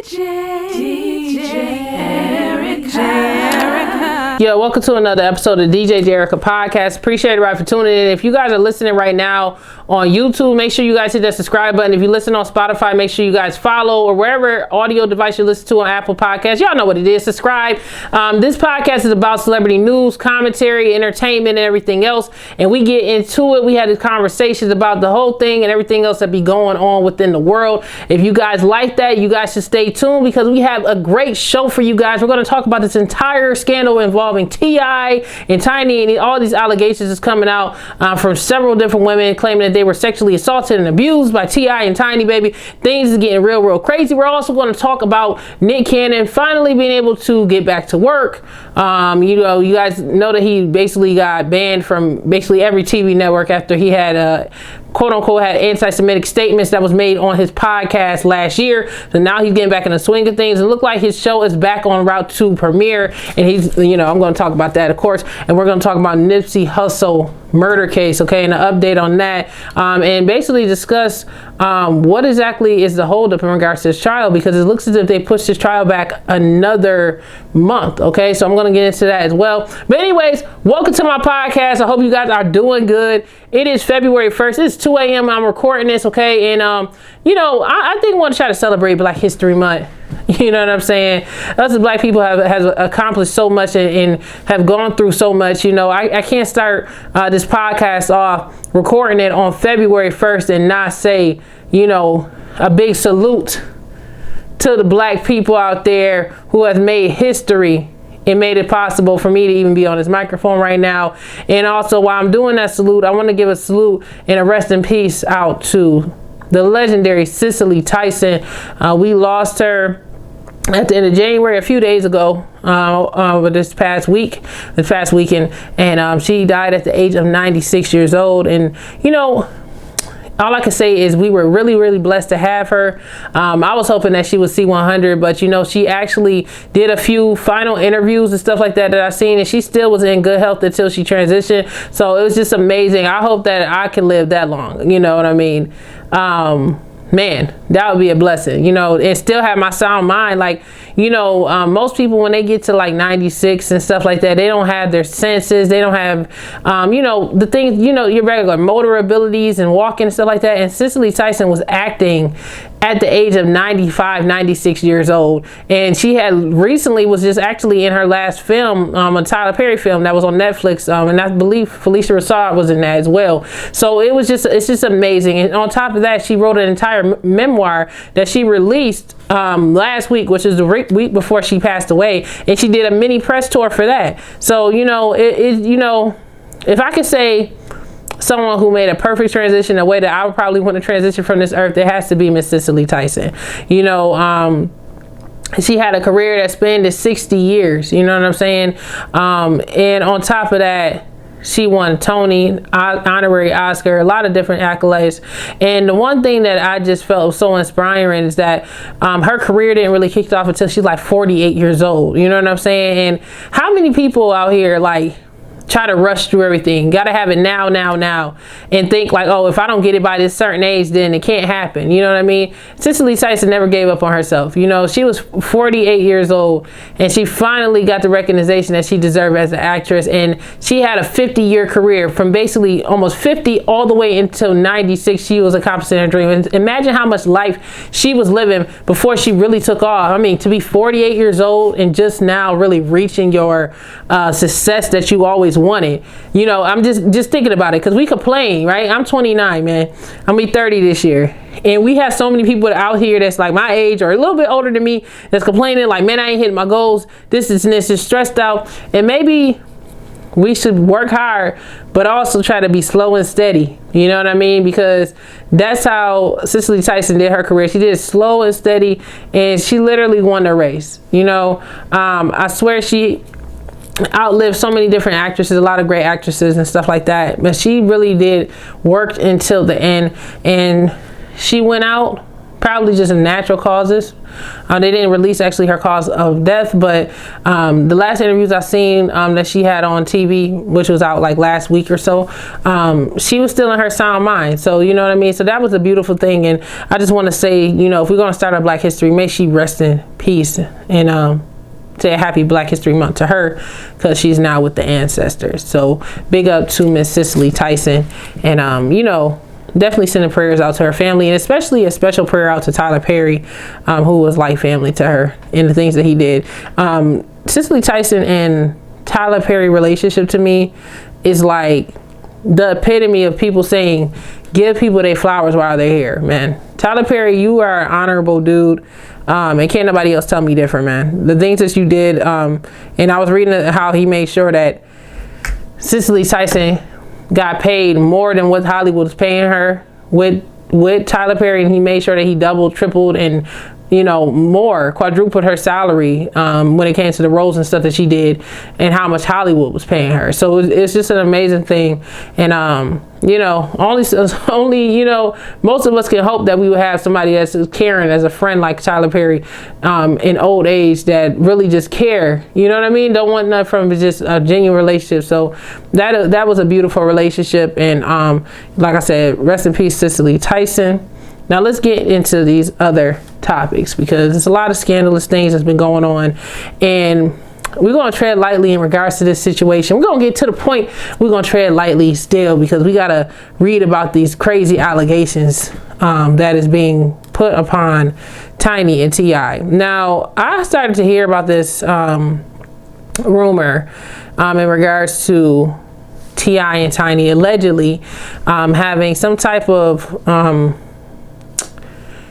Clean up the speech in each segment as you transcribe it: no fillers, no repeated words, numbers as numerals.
DJJAYERICA. Yo, welcome to another episode of DJJAYERICAPODCAST. Appreciate it for tuning in. If you guys are listening right now on YouTube, make sure you guys hit that subscribe button. If you listen on Spotify, make sure you guys follow, or wherever audio device you listen to on Apple Podcasts. Y'all know what it is. Subscribe. This podcast is about celebrity news, commentary, entertainment, and everything else. And we get into it. We had these conversations about the whole thing and everything else that be going on within the world. If you guys like that, you guys should stay tuned because we have a great show for you guys. We're going to talk about this entire scandal involving T.I. and Tiny, and all these allegations is coming out from several different women claiming that they were sexually assaulted and abused by T.I. and Tiny, baby. Things is getting real crazy. We're also going to talk about Nick Cannon finally being able to get back to work. You guys know that he basically got banned from basically every TV network after he had quote unquote had anti-Semitic statements that was made on his podcast last year. So now he's getting back in the swing of things. It looked like his show is back on route to premiere, and he's, I'm going to talk about that, of course, and we're going to talk about Nipsey Hussle murder case, okay, and an update on that, and basically discuss what exactly is the holdup in regards to this trial, because it looks as if they pushed this trial back another month, okay? So I'm going to get into that as well. But anyways, welcome to my podcast. I hope you guys are doing good. It is February 1st. It's 2 a.m. I'm recording this, okay? And, I think I want to try to celebrate Black History Month. You know what I'm saying? Us as Black people have accomplished so much and have gone through so much. I can't start this podcast off recording it on February 1st and not say, a big salute to the Black people out there who have made history. It made it possible for me to even be on this microphone right now. And also, while I'm doing that salute, I want to give a salute and a rest in peace out to the legendary Cicely Tyson. We lost her at the end of January, a few days ago, this past weekend, and she died at the age of 96 years old. And all I can say is we were really blessed to have her. I was hoping that she would see 100, but she actually did a few final interviews and stuff like that I've seen, and she still was in good health until she transitioned. So it was just amazing. I hope that I can live that long. You know what I mean? Man, that would be a blessing, and still have my sound mind. Like, most people, when they get to like 96 and stuff like that, they don't have their senses. They don't have, the things, your regular motor abilities and walking and stuff like that. And Cicely Tyson was acting at the age of 95, 96 years old. And she had recently was just actually in her last film, a Tyler Perry film that was on Netflix. And I believe Felicia Rashad was in that as well. So it's just amazing. And on top of that, she wrote an entire memoir that she released last week, which is the week before she passed away. And she did a mini press tour for that. So, if I could say someone who made a perfect transition, a way that I would probably want to transition from this earth, it has to be Miss Cicely Tyson. She had a career that spanned 60 years, you know what I'm saying? And on top of that, she won Tony, honorary Oscar, a lot of different accolades. And the one thing that I just felt so inspiring is that her career didn't really kick off until she's like 48 years old. You know what I'm saying? And how many people out here try to rush through everything, gotta have it now, and think like, oh, if I don't get it by this certain age, then it can't happen. You know what I mean? Cicely Tyson never gave up on herself. She was 48 years old, and she finally got the recognition that she deserved as an actress. And she had a 50-year career from basically almost 50 all the way until 96. She was accomplishing her dream. And imagine how much life she was living before she really took off. I mean, to be 48 years old and just now really reaching your success that you always wanted. I'm just thinking about it, because we complain, right? I'm 29, man. I'm gonna be 30 this year, and we have so many people out here that's like my age or a little bit older than me that's complaining like, man, I ain't hitting my goals, this is stressed out. And maybe we should work hard, but also try to be slow and steady. You know what I mean? Because that's how Cicely Tyson did her career. She did slow and steady, and she literally won the race. I swear she outlived so many different actresses, a lot of great actresses and stuff like that, but she really did work until the end, and she went out probably just natural causes. They didn't release actually her cause of death, but the last interviews I seen that she had on TV, which was out like last week or so, she was still in her sound mind. So you know what I mean? So that was a beautiful thing. And I just want to say, you know, if we're going to start our Black History, may she rest in peace, and say a happy Black History Month to her, because she's now with the ancestors. So big up to Miss Cicely Tyson, and you know, definitely sending prayers out to her family, and especially a special prayer out to Tyler Perry, who was like family to her in the things that he did. Cicely Tyson and Tyler Perry relationship to me is like the epitome of people saying, give people their flowers while they're here, man. Tyler Perry, you are an honorable dude, and can't nobody else tell me different, man. The things that you did, and I was reading how he made sure that Cicely Tyson got paid more than what Hollywood was paying her with Tyler Perry, and he made sure that he doubled, tripled, and you know, more, quadrupled her salary when it came to the roles and stuff that she did, and how much Hollywood was paying her. So it's just an amazing thing. And you know, only you know, most of us can hope that we would have somebody that's caring as a friend like Tyler Perry in old age, that really just care, you know what I mean, don't want nothing from it, just a genuine relationship. So that was a beautiful relationship. And like I said, rest in peace, Cicely Tyson. Now let's get into these other topics, because there's a lot of scandalous things that's been going on, and we're going to tread lightly in regards to this situation. We're going to get to the point. We're going to tread lightly still, because we got to read about these crazy allegations that is being put upon Tiny and T.I. Now, I started to hear about this rumor in regards to T.I. and Tiny allegedly having some type of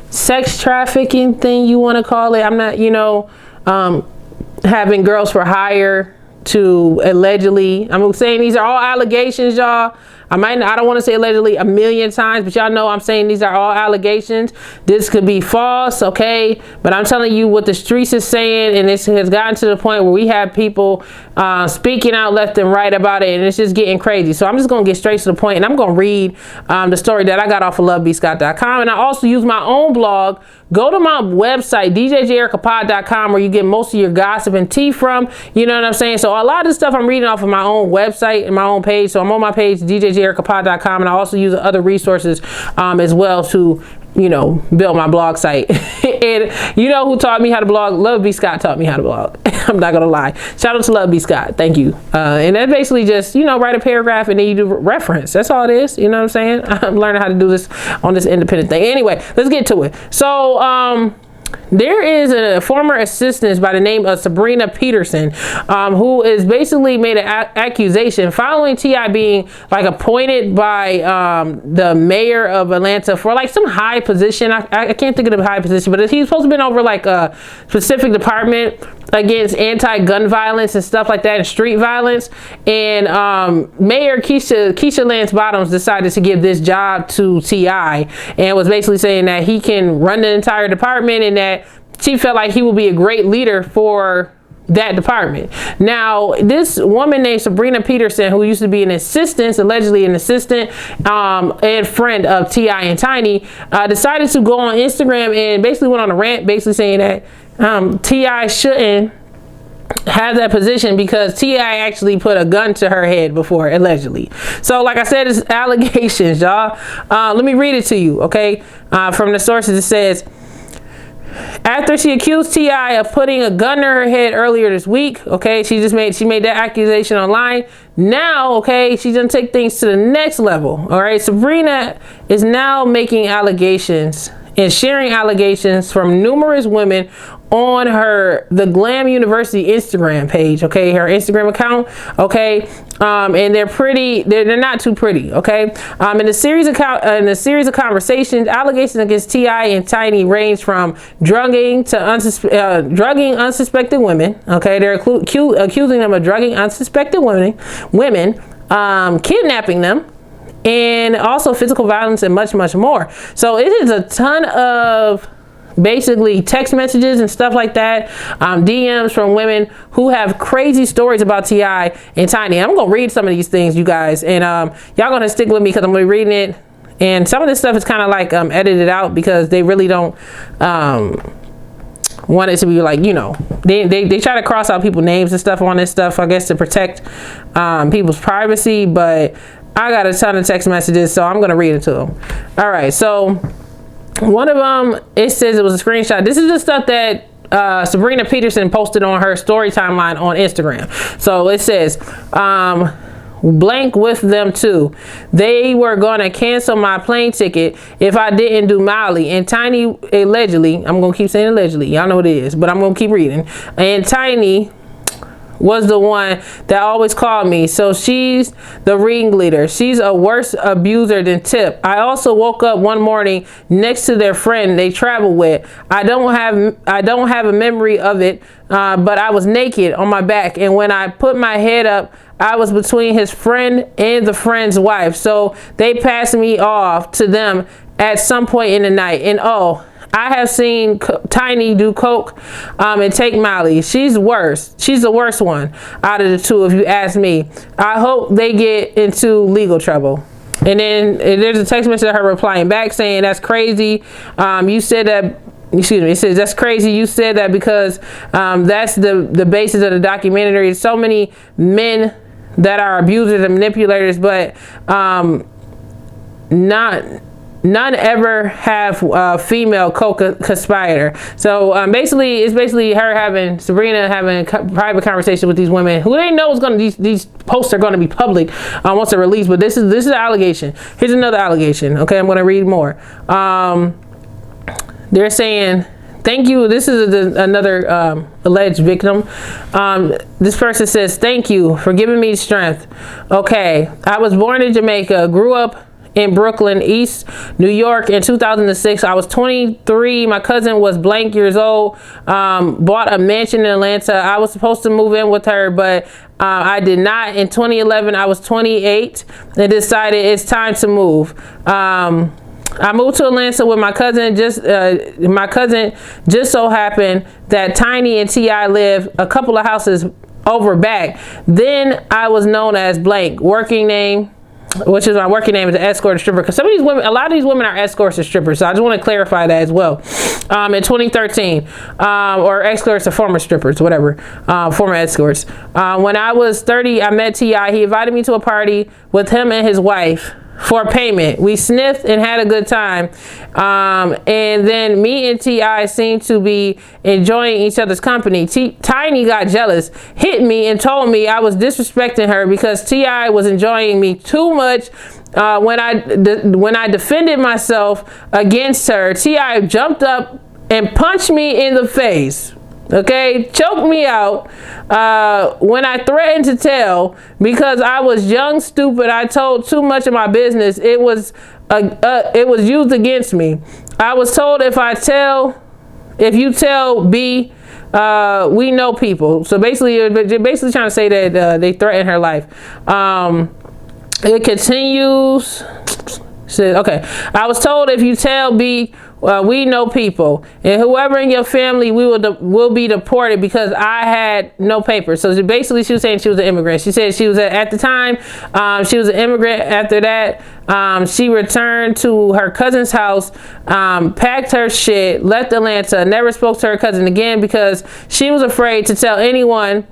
sex trafficking thing, you want to call it. I'm not, you know, having girls for hire to allegedly, I'm saying these are all allegations, y'all. I don't want to say allegedly a million times, but y'all know I'm saying these are all allegations. This could be false, okay? But I'm telling you what the streets is saying, and this has gotten to the point where we have people speaking out left and right about it, and it's just getting crazy. So I'm just going to get straight to the point, and I'm going to read the story that I got off of lovebscott.com, and I also use my own blog. Go to my website, DJJAYERICAPOD.com, where you get most of your gossip and tea from. You know what I'm saying? So a lot of the stuff I'm reading off of my own website and my own page. So I'm on my page, DJJAYERICAPOD.com, and I also use other resources as well to, you know, build my blog site. And you know who taught me how to blog? Love B. Scott taught me how to blog. I'm not gonna lie. Shout out to Love B. Scott. Thank you. And that's basically just, you know, write a paragraph and then you do reference. That's all it is. You know what I'm saying? I'm learning how to do this on this independent thing. Anyway, let's get to it. So there is a former assistant by the name of Sabrina Peterson, who is basically made an accusation following T.I. being like appointed by the mayor of Atlanta for like some high position. I can't think of the high position, but he's supposed to have been over like a specific department against anti-gun violence and stuff like that, and street violence. And Mayor Keisha Lance Bottoms decided to give this job to T.I. and was basically saying that he can run the entire department, and that she felt like he would be a great leader for that department. Now, this woman named Sabrina Peterson, who used to be an assistant, allegedly an assistant and friend of T.I. and Tiny, decided to go on Instagram and basically went on a rant, basically saying that T.I. shouldn't have that position because T.I. actually put a gun to her head before, allegedly. So like I said, it's allegations, y'all. Let me read it to you, okay? From the sources, it says, after she accused T.I. of putting a gun to her head earlier this week, okay, she made that accusation online. Now, okay, she's gonna take things to the next level. All right, Sabrina is now making allegations and sharing allegations from numerous women on the Glam University Instagram page, okay, her Instagram account, okay, and they're not too pretty, okay. In a series of conversations, allegations against T.I. and Tiny range from drugging unsuspected women, okay. They're accusing them of drugging unsuspected women, kidnapping them, and also physical violence and much, much more. So it is a ton of basically text messages and stuff like that, DMs from women who have crazy stories about T.I. and Tiny. I'm gonna read some of these things, you guys, and y'all gonna stick with me because I'm gonna be reading it And some of this stuff is kind of like edited out because they really don't want it to be like, you know, they try to cross out people's names and stuff on this stuff, I guess, to protect people's privacy. But I got a ton of text messages, so I'm going to read it to them. All right, so one of them, it says it was a screenshot. This is the stuff that Sabrina Peterson posted on her story timeline on Instagram. So it says, blank with them too. They were gonna cancel my plane ticket if I didn't do Molly. And Tiny allegedly, I'm gonna keep saying allegedly, y'all know what it is, but I'm gonna keep reading. And Tiny was the one that always called me, so she's the ringleader. She's a worse abuser than Tip. I also woke up one morning next to their friend they travel with. I don't have a memory of it, but I was naked on my back, and when I put my head up, I was between his friend and the friend's wife. So they passed me off to them at some point in the night. And oh, I have seen Tiny do coke and take Molly. She's worse. She's the worst one out of the two, if you ask me. I hope they get into legal trouble. And then there's a text message of her replying back saying, that's crazy. You said that, excuse me, it says, that's crazy. You said that because that's the basis of the documentary. So many men that are abusers and manipulators, but none ever have female co-conspirator. So basically, it's basically her Sabrina having private conversation with these women who they know is going to, these posts are going to be public once they're released. But this is an allegation. Here's another allegation. Okay, I'm going to read more. They're saying, thank you. This is another alleged victim. This person says, thank you for giving me strength. Okay, I was born in Jamaica, grew up in Brooklyn, East New York in 2006. I was 23. My cousin was blank years old. Bought a mansion in Atlanta. I was supposed to move in with her, but I did not. In 2011, I was 28 and decided it's time to move. I moved to Atlanta with my cousin. My cousin just so happened that Tiny and T.I. live a couple of houses over back. Then I was known as blank, working name, which is my working name, is an escort or stripper. Because some of these women, a lot of these women are escorts or strippers. So I just want to clarify that as well. In 2013, or escorts or former strippers, whatever, former escorts. When I was 30, I met T.I. He invited me to a party with him and his wife for payment. We sniffed and had a good time. And then me and T.I. seemed to be enjoying each other's company. Tiny got jealous, hit me, and told me I was disrespecting her because T.I. was enjoying me too much. When I defended myself against her, T.I. jumped up and punched me in the face. Okay, choked me out. When I threatened to tell because I was young, stupid, I told too much of my business. It was used against me. I was told if you tell B, we know people. So basically, they're basically trying to say that they threatened her life. It continues. Okay, I was told if you tell B, we know people, and whoever in your family, we will be deported because I had no papers. So basically, she was saying she was an immigrant. She said she was at the time, she was an immigrant. After that, she returned to her cousin's house, packed her shit, left Atlanta, never spoke to her cousin again because she was afraid to tell anyone,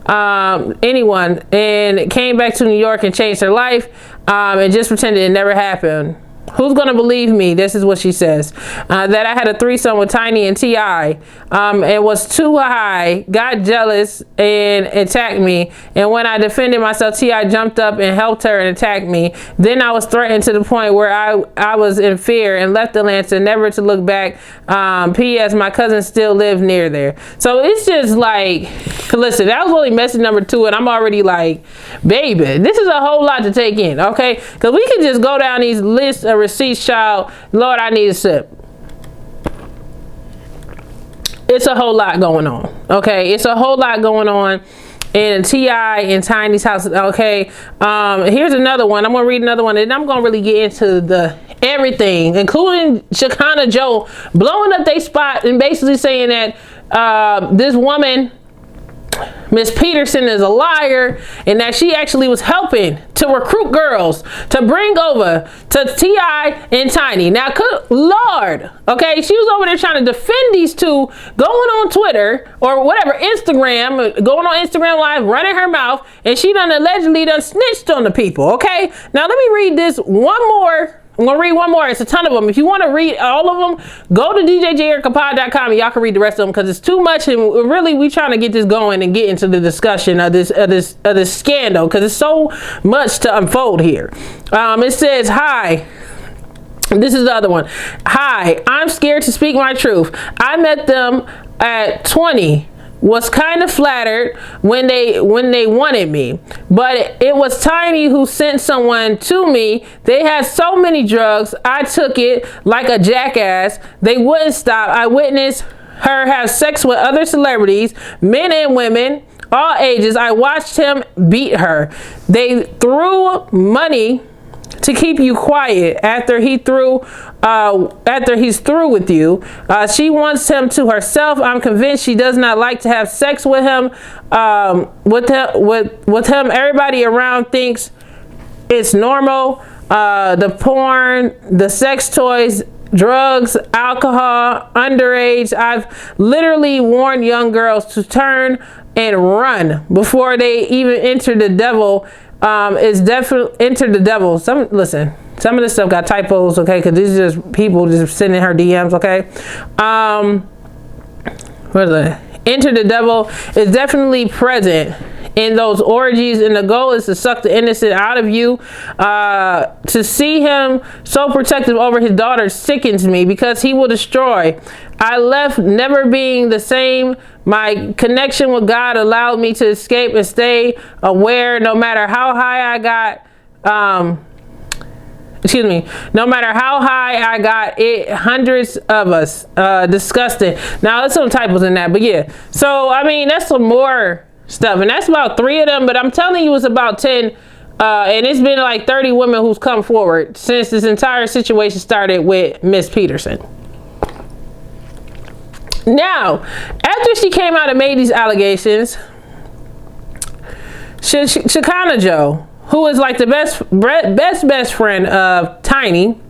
and came back to New York and changed her life, and just pretended it never happened. Who's gonna believe me? This is what she says. That I had a threesome with Tiny and T.I. It was too high, got jealous and attacked me. And when I defended myself, T.I. jumped up and helped her and attacked me. Then I was threatened to the point where I was in fear and left Atlanta, never to look back. P.S. My cousin still lived near there. So it's just like, listen, that was only message number 2, and I'm already like, baby, this is a whole lot to take in, okay? Because we can just go down these lists of receipts, child. Lord, I need a sip. It's a whole lot going on, okay? It's a whole lot going on in T.I. and Tiny's house, okay? Here's another one. I'm gonna read another one, and I'm gonna really get into the everything, including Shekinah Joe blowing up their spot and basically saying that this woman Miss Peterson is a liar and that she actually was helping to recruit girls to bring over to T.I. and Tiny. Now, Lord, okay, she was over there trying to defend these two, going on Twitter or whatever, Instagram, going on Instagram Live, running her mouth, and she allegedly snitched on the people, okay? Now, let me read this one more. I'm going to read one more. It's a ton of them. If you want to read all of them, go to DJJAYERICAPOD.com and y'all can read the rest of them because it's too much. And really, we trying to get this going and get into the discussion of this scandal because it's so much to unfold here. It says, hi. This is the other one. Hi, I'm scared to speak my truth. I met them at 20. Was kind of flattered when they wanted me, but it was Tiny who sent someone to me. They had so many drugs, I took it like a jackass. They wouldn't stop. I witnessed her have sex with other celebrities, men and women, all ages. I watched him beat her. They threw money to keep you quiet after he's through with you. She wants him to herself. I'm convinced she does not like to have sex with him. With him, everybody around thinks it's normal. The porn, the sex toys, drugs, alcohol, underage. I've literally warned young girls to turn and run before they even enter the devil. Is definitely enter the devil. Some of this stuff got typos, okay? Because these are just people just sending her DMs, okay? What is it? Enter the devil is definitely present in those orgies, and the goal is to suck the innocent out of you. To see him so protective over his daughter sickens me because he will destroy. I left never being the same. My connection with God allowed me to escape and stay aware no matter how high I got. No matter how high I got, it hundreds of us. Disgusting. Now, there's some typos in that, but yeah. So, I mean, that's some more stuff. And that's about 3 of them, but I'm telling you it's about 10. And it's been like 30 women who's come forward since this entire situation started with Miss Peterson. Now, after she came out and made these allegations, Shekinah Joe, who is like the best friend of Tiny,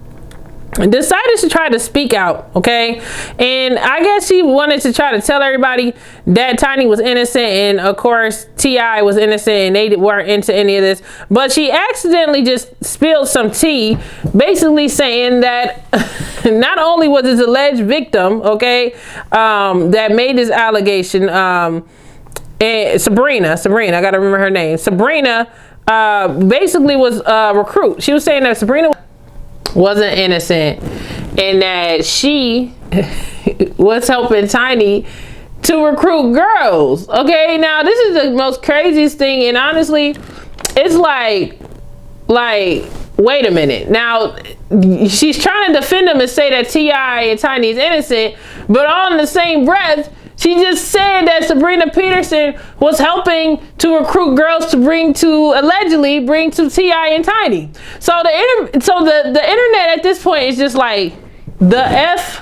decided to try to speak out, okay? And I guess she wanted to try to tell everybody that Tiny was innocent, and of course T.I. was innocent and they weren't into any of this. But she accidentally just spilled some tea, basically saying that not only was his alleged victim, okay, that made this allegation, and Sabrina, I gotta remember her name. Sabrina basically was a recruit. She was saying that Sabrina wasn't innocent and that she was helping Tiny to recruit girls. Okay, now this is the most craziest thing, and honestly, it's like wait a minute. Now she's trying to defend him and say that T.I. and Tiny is innocent, but all in the same breath, she just said that Sabrina Peterson was helping to recruit girls to allegedly bring to T.I. and Tiny. So the internet at this point is just like, the F?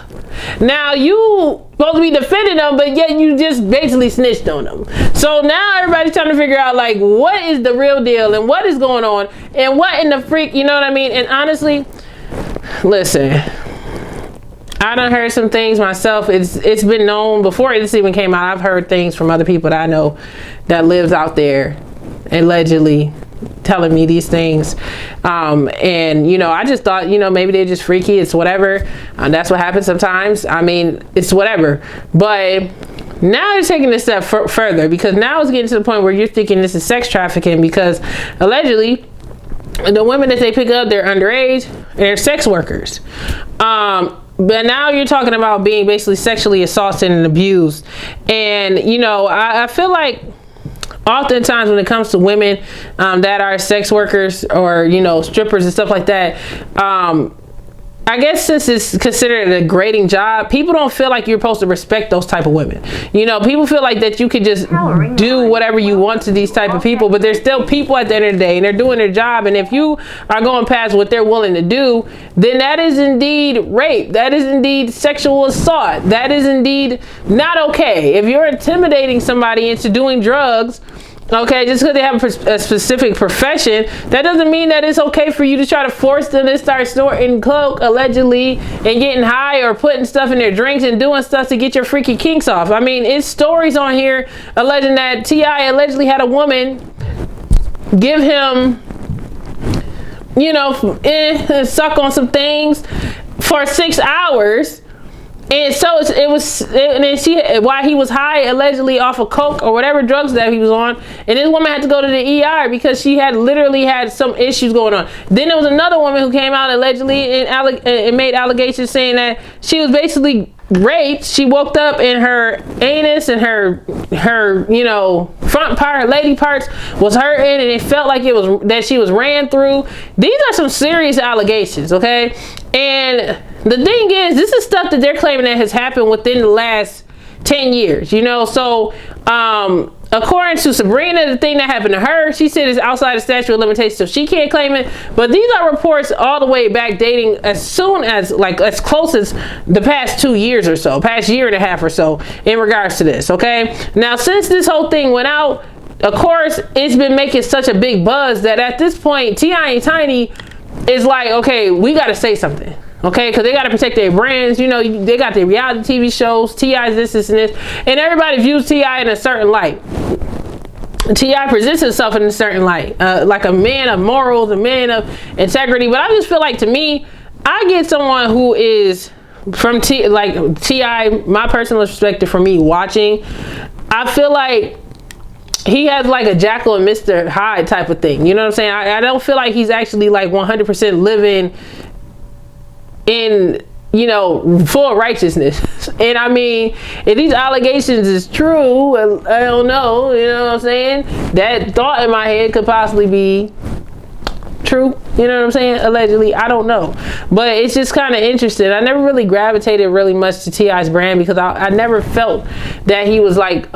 Now you supposed to be defending them, but yet you just basically snitched on them. So now everybody's trying to figure out like, what is the real deal and what is going on and what in the freak, you know what I mean? And honestly, listen, I done heard some things myself. It's been known before this even came out. I've heard things from other people that I know that lives out there allegedly telling me these things. And you know, I just thought, you know, maybe they're just freaky. It's whatever. That's what happens sometimes. I mean, it's whatever. But now they're taking this step further, because now it's getting to the point where you're thinking this is sex trafficking, because allegedly the women that they pick up, they're underage and they're sex workers. But now you're talking about being basically sexually assaulted and abused. And, you know, I feel like oftentimes when it comes to women that are sex workers or, you know, strippers and stuff like that, I guess since it's considered a grading job, people don't feel like you're supposed to respect those type of women. You know, people feel like that you could just do whatever you want to these type of people, but there's still people at the end of the day, and they're doing their job. And if you are going past what they're willing to do, then that is indeed rape. That is indeed sexual assault. That is indeed not okay. If you're intimidating somebody into doing drugs, okay, just because they have a specific profession, that doesn't mean that it's okay for you to try to force them to start snorting coke, allegedly, and getting high or putting stuff in their drinks and doing stuff to get your freaky kinks off. I mean, it's stories on here alleging that T.I. allegedly had a woman give him, you know, suck on some things for 6 hours. And so and then while he was high, allegedly off of coke or whatever drugs that he was on, and this woman had to go to the ER because she had literally had some issues going on. Then there was another woman who came out allegedly and made allegations saying that she was basically raped. She woke up and her anus and her you know, front part, her lady parts was hurting, and it felt like it was that she was ran through. These are some serious allegations, okay? And the thing is, this is stuff that they're claiming that has happened within the last 10 years, you know? So, according to Sabrina, the thing that happened to her, she said it's outside the statute of limitations, so she can't claim it. But these are reports all the way back dating as soon as, like, as close as the past 2 years or so, past year and a half or so in regards to this, okay? Now, since this whole thing went out, of course, it's been making such a big buzz that at this point, T.I. and Tiny is like, okay, we got to say something. Okay, because they got to protect their brands. You know, they got their reality TV shows, T.I.'s this, and this. And everybody views T.I. in a certain light. T.I. presents himself in a certain light. Like a man of morals, a man of integrity. But I just feel like, to me, I get someone who is from T.I., my personal perspective for me watching, I feel like he has like a Jekyll and Mr. Hyde type of thing. You know what I'm saying? I don't feel like he's actually like 100% living in, you know, full righteousness. And I mean, if these allegations is true, I don't know, you know what I'm saying? That thought in my head could possibly be true, you know what I'm saying? Allegedly, I don't know. But it's just kind of interesting. I never really gravitated really much to T.I.'s brand because I never felt that he was like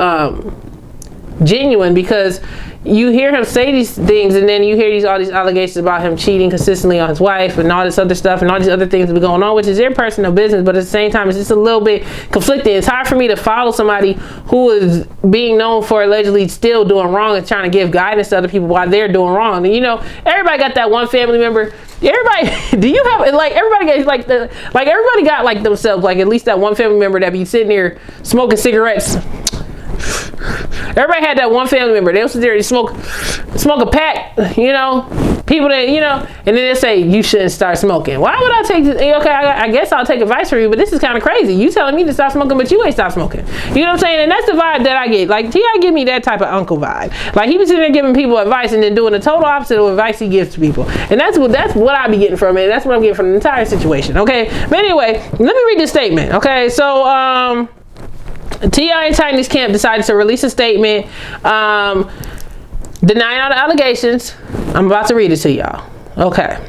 genuine, because you hear him say these things and then you hear all these allegations about him cheating consistently on his wife and all this other stuff and all these other things that be going on, which is their personal business, but at the same time it's just a little bit conflicting. It's hard for me to follow somebody who is being known for allegedly still doing wrong and trying to give guidance to other people while they're doing wrong. And you know, everybody got that one family member. Everybody, do you have, like, everybody gets like everybody got like themselves, like at least that one family member that be sitting there smoking cigarettes. Everybody had that one family member. They'll sit there and smoke a pack, you know, people that, you know, and then they say, you shouldn't start smoking. Why would I take this? Okay, I guess I'll take advice from you, but this is kind of crazy. You telling me to stop smoking, but you ain't stop smoking. You know what I'm saying? And that's the vibe that I get. Like, T.I. give me that type of uncle vibe. Like, he was sitting there giving people advice and then doing the total opposite of advice he gives to people. And that's what I be getting from it. That's what I'm getting from the entire situation, okay? But anyway, let me read this statement, okay? So, T.I. and Tiny's camp decided to release a statement denying all the allegations. I'm about to read it to y'all. Okay.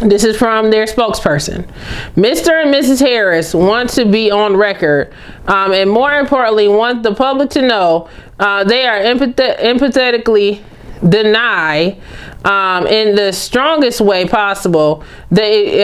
This is from their spokesperson. Mr. and Mrs. Harris want to be on record, and more importantly, want the public to know they are empathetically deny in the strongest way possible the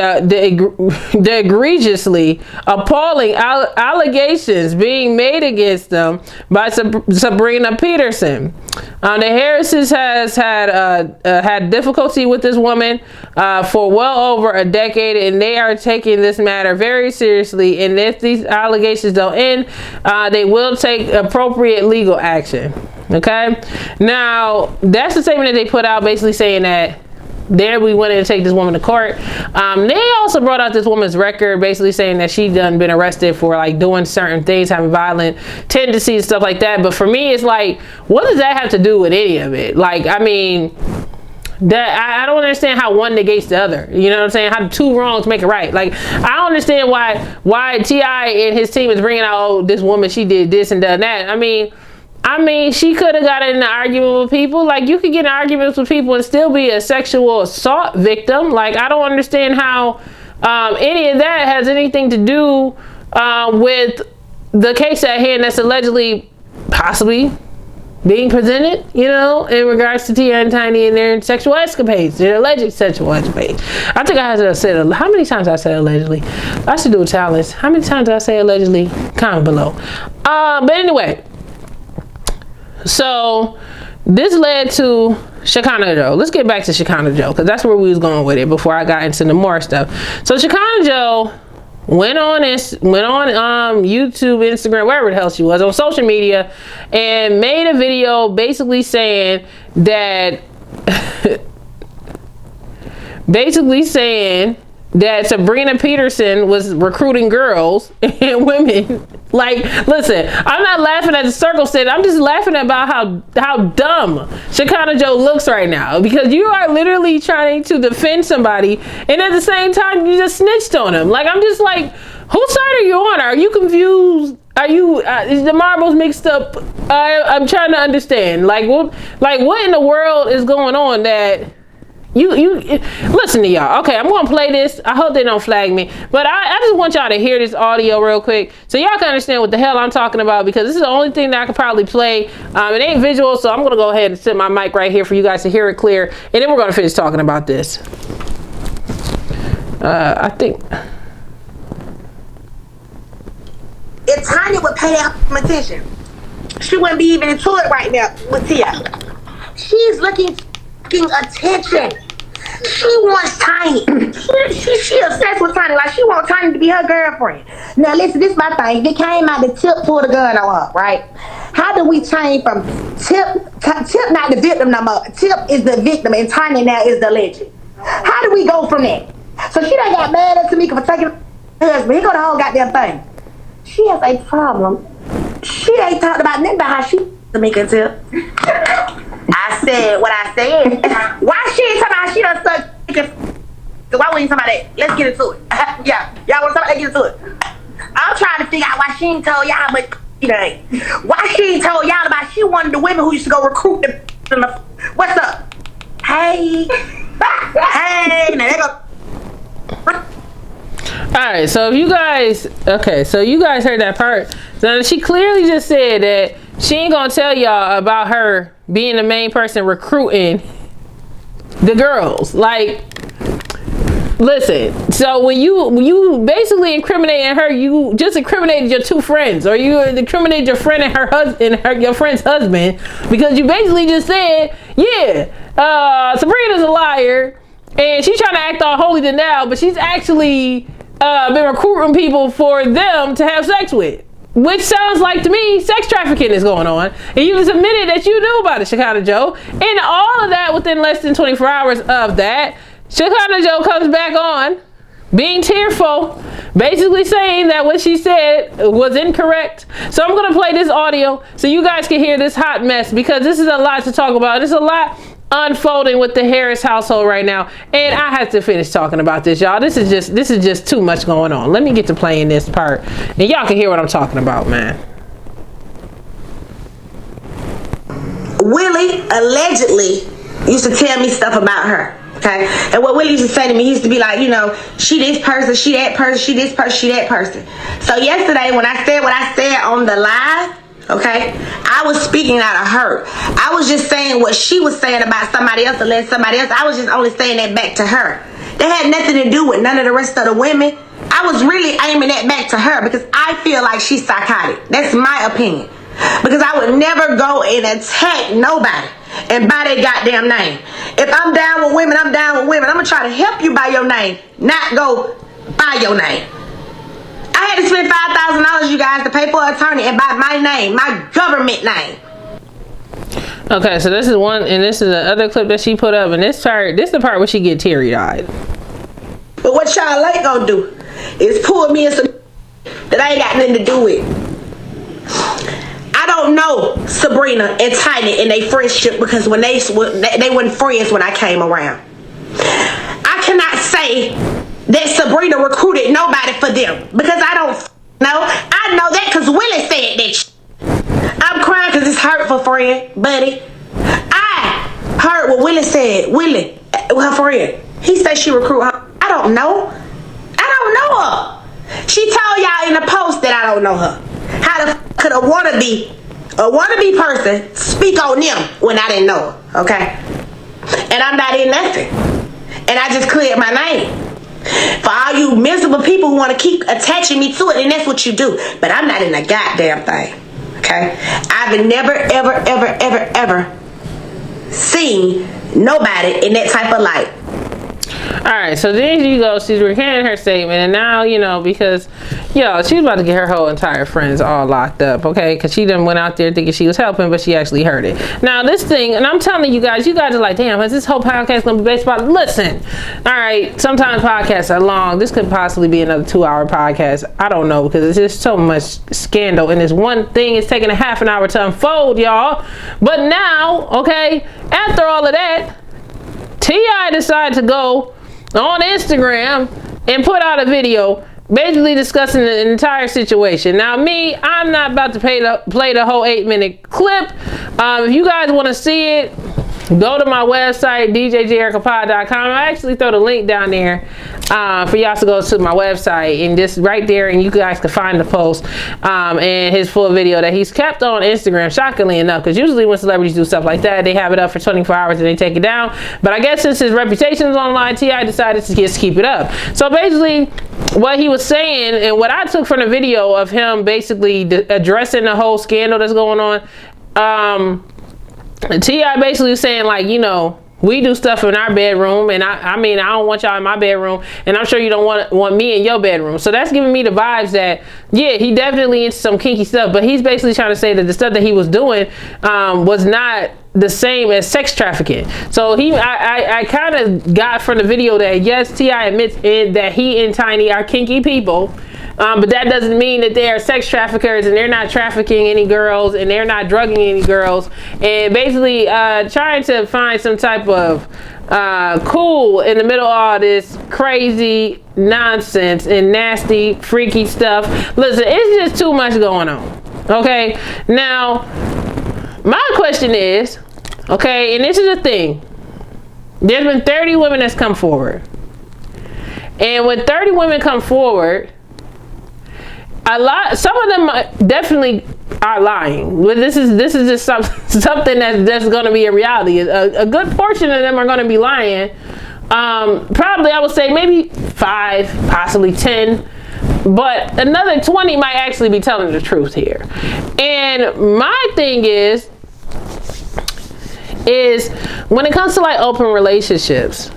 egregiously appalling allegations being made against them by Sabrina Peterson. The Harrises has had difficulty with this woman for well over a decade, and they are taking this matter very seriously, and if these allegations don't end, they will take appropriate legal action. Okay, now that's the statement that they put out, basically saying that there we went in to take this woman to court. They also brought out this woman's record, basically saying that she done been arrested for like doing certain things, having violent tendencies, stuff like that. But for me, it's like, what does that have to do with any of it? Like, I mean, that I don't understand how one negates the other. You know what I'm saying? How two wrongs make it right. Like, I don't understand why T.I. and his team is bringing out, oh, this woman, she did this and done that. I mean, she could have got in an argument with people. Like, you could get in arguments with people and still be a sexual assault victim. Like, I don't understand how any of that has anything to do with the case at hand that's allegedly, possibly being presented, you know, in regards to Tia and Tiny and their sexual escapades, their alleged sexual escapades. I think I had to say, how many times I said allegedly? I should do a challenge. How many times did I say allegedly? Comment below. But anyway, so this led to Shekinah Joe. Let's get back to Shekinah Joe, because that's where we was going with it before I got into the more stuff. So Shekinah Joe went on YouTube, Instagram, wherever the hell she was, on social media, and made a video basically saying that Sabrina Peterson was recruiting girls and women. Like, listen, I'm not laughing at the circle sit. I'm just laughing about how dumb Shekinah Joe looks right now, because you are literally trying to defend somebody, and at the same time you just snitched on them. Like, I'm just like, whose side are you on? Are you confused? Are you is the marbles mixed up? I'm trying to understand. Like what in the world is going on that you listen to y'all. Okay, I'm gonna play this. I hope they don't flag me, but I just want y'all to hear this audio real quick so y'all can understand what the hell I'm talking about, because this is the only thing that I could probably play. It ain't visual, so I'm gonna go ahead and set my mic right here for you guys to hear it clear, and then we're gonna finish talking about this. I think if Tanya would pay out some attention, she wouldn't be even into it right now with Tia. She's looking attention. She wants Tiny. She obsessed with Tiny. Like, she wants Tiny to be her girlfriend. Now listen, this is my thing. It came out the Tip pulled a gun on her, right? How do we change from Tip not the victim no more? Tip is the victim and Tiny now is the legend. How do we go from that? So she done got mad at Tamika for taking her husband. He got the whole goddamn thing. She has a problem. She ain't talked about nothing about how she Tamika and Tip. I said what I said. Why she ain't talking about how she done suck? So why we ain't talking about that? Let's get into it. Yeah, y'all want to talk about that? Get into it. I'm trying to figure out why she ain't told y'all, but you know, why she ain't told y'all about she one of the women who used to go recruit the what's up? Hey, hey, now they go. Alright, so if you guys, so you guys heard that part. So she clearly just said that she ain't gonna tell y'all about her being the main person recruiting the girls. Like, listen, so when you basically incriminating her, you just incriminated your two friends, or you incriminated your friend and her husband, your friend's husband, because you basically just said, yeah, Sabrina's a liar, and she's trying to act all holy to now, but she's actually been recruiting people for them to have sex with. Which sounds like to me sex trafficking is going on. And you just admitted that you knew about it, Shekinah Joe. And all of that within less than 24 hours of that, Shekinah Joe comes back on, being tearful, basically saying that what she said was incorrect. So I'm going to play this audio so you guys can hear this hot mess, because this is a lot to talk about. There's a lot unfolding with the Harris household right now, and I have to finish talking about this, y'all. This is just too much going on. Let me get to playing this part and y'all can hear what I'm talking about, man. Willie allegedly used to tell me stuff about her, okay? And what Willie used to say to me, he used to be like, you know, she this person, she that person, she this person, she that person. So yesterday when I said what I said on the live, okay, I was speaking out of hurt. I was just saying what she was saying about somebody else, or let somebody else. I was just only saying that back to her. That had nothing to do with none of the rest of the women. I was really aiming that back to her because I feel like she's psychotic. That's my opinion. Because I would never go and attack nobody and by their goddamn name. If I'm down with women, I'm down with women. I'm going to try to help you by your name, not go by your name. I had to spend $5,000, you guys, to pay for an attorney and by my name, my government name. Okay, so this is one, and this is the other clip that she put up, and this is the part where she get teary-eyed. But what y'all ain't gonna do is pull me in some that I ain't got nothing to do with. I don't know Sabrina and Tiny in their friendship, because when they weren't friends when I came around. I cannot say that Sabrina recruited nobody for them, because I don't know. I know that because Willie said that shit. I'm crying because it's hurtful, friend, buddy. I heard what Willie said. Willie, her friend, he said she recruited her. I don't know. I know her. She told y'all in the post that I don't know her. How the f could a wannabe person speak on them when I didn't know her, okay? And I'm not in nothing. And I just cleared my name. For all you miserable people who want to keep attaching me to it, and that's what you do. But I'm not in a goddamn thing, okay? I've never, ever, ever, ever, ever seen nobody in that type of light. All right, so then you go, she's recanting her statement, and now, you know, because, yo, she's about to get her whole entire friends all locked up, okay? Because she done went out there thinking she was helping, but she actually hurt it. Now, this thing, and I'm telling you guys are like, damn, is this whole podcast going to be based about, listen, all right, sometimes podcasts are long. This could possibly be another 2-hour podcast. I don't know, because it's just so much scandal, and this one thing is taking a half an hour to unfold, y'all. But now, okay, after all of that, T.I. decided to go on Instagram and put out a video basically discussing the entire situation. Now I'm not about to play the whole 8-minute clip. If you guys want to see it, go to my website, DJJAYERICAPOD.com. I actually throw the link down there for y'all to go to my website, and just right there, and you guys can find the post and his full video that he's kept on Instagram, shockingly enough, because usually when celebrities do stuff like that, they have it up for 24 hours and they take it down. But I guess since his reputation is online, T.I. decided to just keep it up. So basically, what he was saying, and what I took from the video of him basically addressing the whole scandal that's going on, T.I. basically saying, like, you know, we do stuff in our bedroom, and I mean, I don't want y'all in my bedroom, and I'm sure you don't want me in your bedroom. So that's giving me the vibes that, yeah, he definitely into some kinky stuff, but he's basically trying to say that the stuff that he was doing was not the same as sex trafficking. So I kind of got from the video that, yes, T.I. admits that he and Tiny are kinky people. But that doesn't mean that they are sex traffickers, and they're not trafficking any girls, and they're not drugging any girls, and basically trying to find some type of cool in the middle of all this crazy nonsense and nasty, freaky stuff. Listen, it's just too much going on. Okay, now my question is, okay, and this is the thing, there's been 30 women that's come forward, and when 30 women come forward, some of them definitely are lying. But this is just something that's going to be a reality. A good portion of them are going to be lying. Probably, I would say maybe 5, possibly 10. But another 20 might actually be telling the truth here. And my thing is when it comes to like open relationships,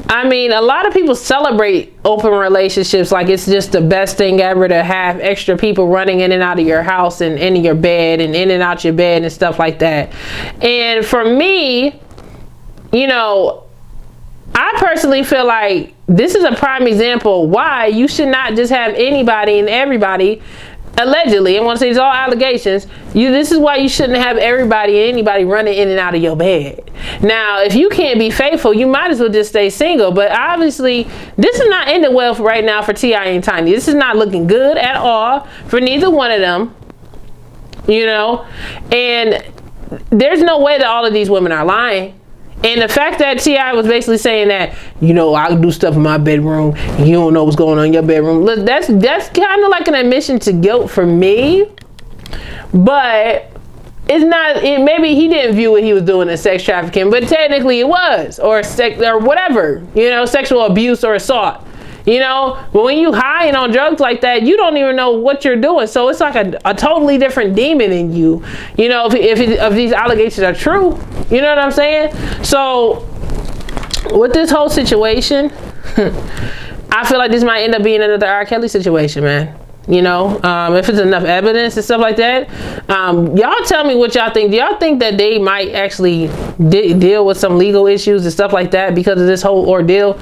I mean, a lot of people celebrate open relationships like it's just the best thing ever to have extra people running in and out of your house and into your bed and in and out your bed and stuff like that. And for me, you know, I personally feel like this is a prime example why you should not just have anybody and everybody, allegedly, and once it's all allegations, this is why you shouldn't have everybody and anybody running in and out of your bed. Now, if you can't be faithful, you might as well just stay single. But obviously, this is not ending well right now for T.I. and Tiny. This is not looking good at all for neither one of them, you know. And there's no way that all of these women are lying. And the fact that T.I. was basically saying that, you know, I do stuff in my bedroom, and you don't know what's going on in your bedroom. Look, that's kind of like an admission to guilt for me. But it's not. Maybe he didn't view what he was doing as sex trafficking, but technically it was, or whatever, you know, sexual abuse or assault. You know, but when you high and on drugs like that, you don't even know what you're doing. So it's like a totally different demon in you. You know, if these allegations are true, you know what I'm saying? So with this whole situation, I feel like this might end up being another R. Kelly situation, man. You know, if it's enough evidence and stuff like that. Y'all tell me what y'all think. Do y'all think that they might actually deal with some legal issues and stuff like that because of this whole ordeal?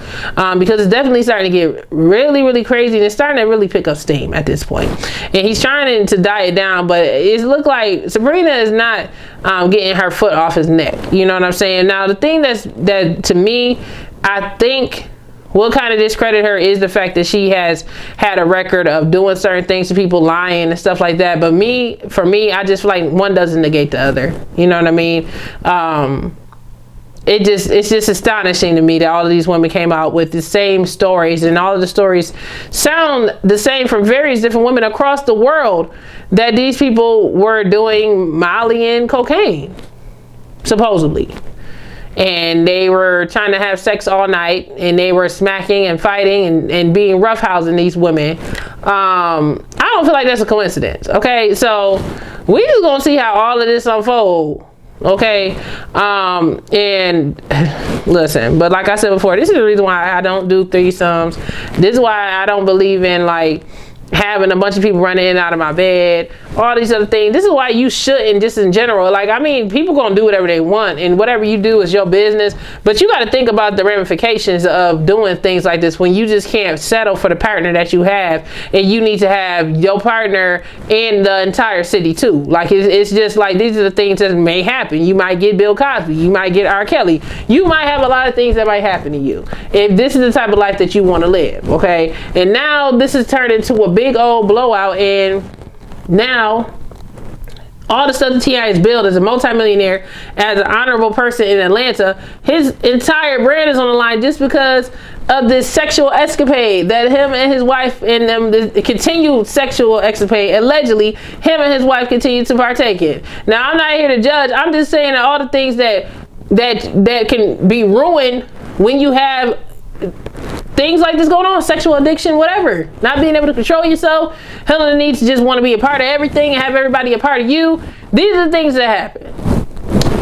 Because it's definitely starting to get really, really crazy, and it's starting to really pick up steam at this point. And he's trying to die it down, but it looks like Sabrina is not getting her foot off his neck. You know what I'm saying? Now, the thing that to me, I think what kind of discredit her is the fact that she has had a record of doing certain things to people, lying and stuff like that. But for me, I just feel like one doesn't negate the other. You know what I mean? it's just astonishing to me that all of these women came out with the same stories, and all of the stories sound the same from various different women across the world, that these people were doing Molly and cocaine, supposedly. And they were trying to have sex all night, and they were smacking and fighting and being roughhousing these women. I don't feel like that's a coincidence. Okay, so we just gonna see how all of this unfold. Okay, and listen, but like I said before, this is the reason why I don't do threesomes. This is why I don't believe in like having a bunch of people running in and out of my bed, all these other things. This is why you shouldn't, just in general. Like, I mean, people gonna do whatever they want, and whatever you do is your business, but you got to think about the ramifications of doing things like this when you just can't settle for the partner that you have, and you need to have your partner in the entire city too. Like, it's just like, these are the things that may happen. You might get Bill Cosby, you might get R. Kelly, you might have a lot of things that might happen to you if this is the type of life that you want to live. Okay, and now this has turned into a big old blowout, and now all the stuff that T.I. has built as a multimillionaire, as an honorable person in Atlanta, his entire brand is on the line just because of this sexual escapade that him and his wife, and them, the continued sexual escapade, allegedly him and his wife continue to partake in. Now, I'm not here to judge. I'm just saying that all the things that can be ruined when you have things like this going on, sexual addiction, whatever, not being able to control yourself, feeling the need to just want to be a part of everything and have everybody a part of you. These are the things that happen.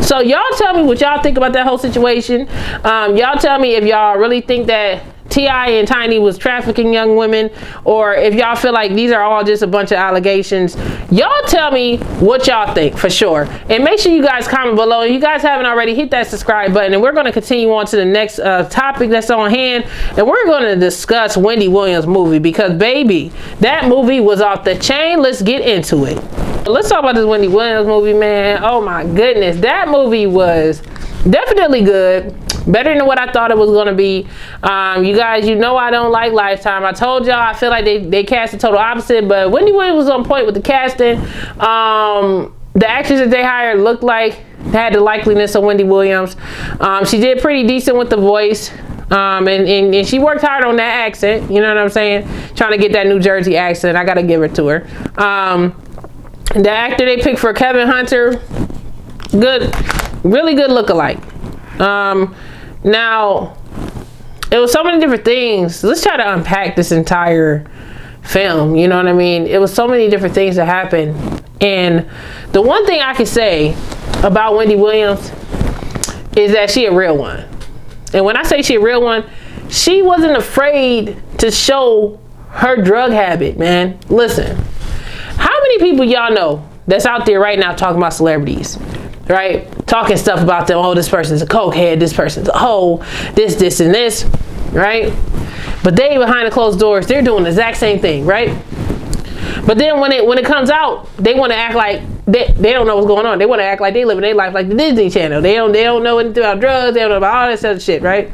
So y'all tell me what y'all think about that whole situation. Y'all tell me if y'all really think that T.I. and Tiny was trafficking young women, or if y'all feel like these are all just a bunch of allegations. Y'all tell me what y'all think for sure. And make sure you guys comment below. If you guys haven't already, hit that subscribe button. And we're going to continue on to the next topic that's on hand. And we're going to discuss Wendy Williams' movie, because baby, that movie was off the chain. Let's get into it. Let's talk about this Wendy Williams movie, man. Oh my goodness. That movie was definitely good. Better than what I thought it was going to be. You guys, you know I don't like Lifetime. I told y'all I feel like they cast the total opposite, but Wendy Williams was on point with the casting. The actress that they hired looked like had the likeliness of Wendy Williams. She did pretty decent with the voice. And she worked hard on that accent. You know what I'm saying? Trying to get that New Jersey accent. I got to give it to her. The actor they picked for Kevin Hunter, good, really good lookalike. Now, it was so many different things. Let's try to unpack this entire film. You know what I mean? It was so many different things that happened. And the one thing I can say about Wendy Williams is that she a real one. And when I say she a real one, she wasn't afraid to show her drug habit, man. Listen, how many people y'all know that's out there right now talking about celebrities? Right? Talking stuff about them. Oh, this person's a cokehead. This person's a hoe. This, and this. Right? But they, behind the closed doors, they're doing the exact same thing. Right? But then when it comes out, they want to act like they don't know what's going on. They want to act like they living their life like the Disney Channel. They don't know anything about drugs. They don't know about all this other shit. Right?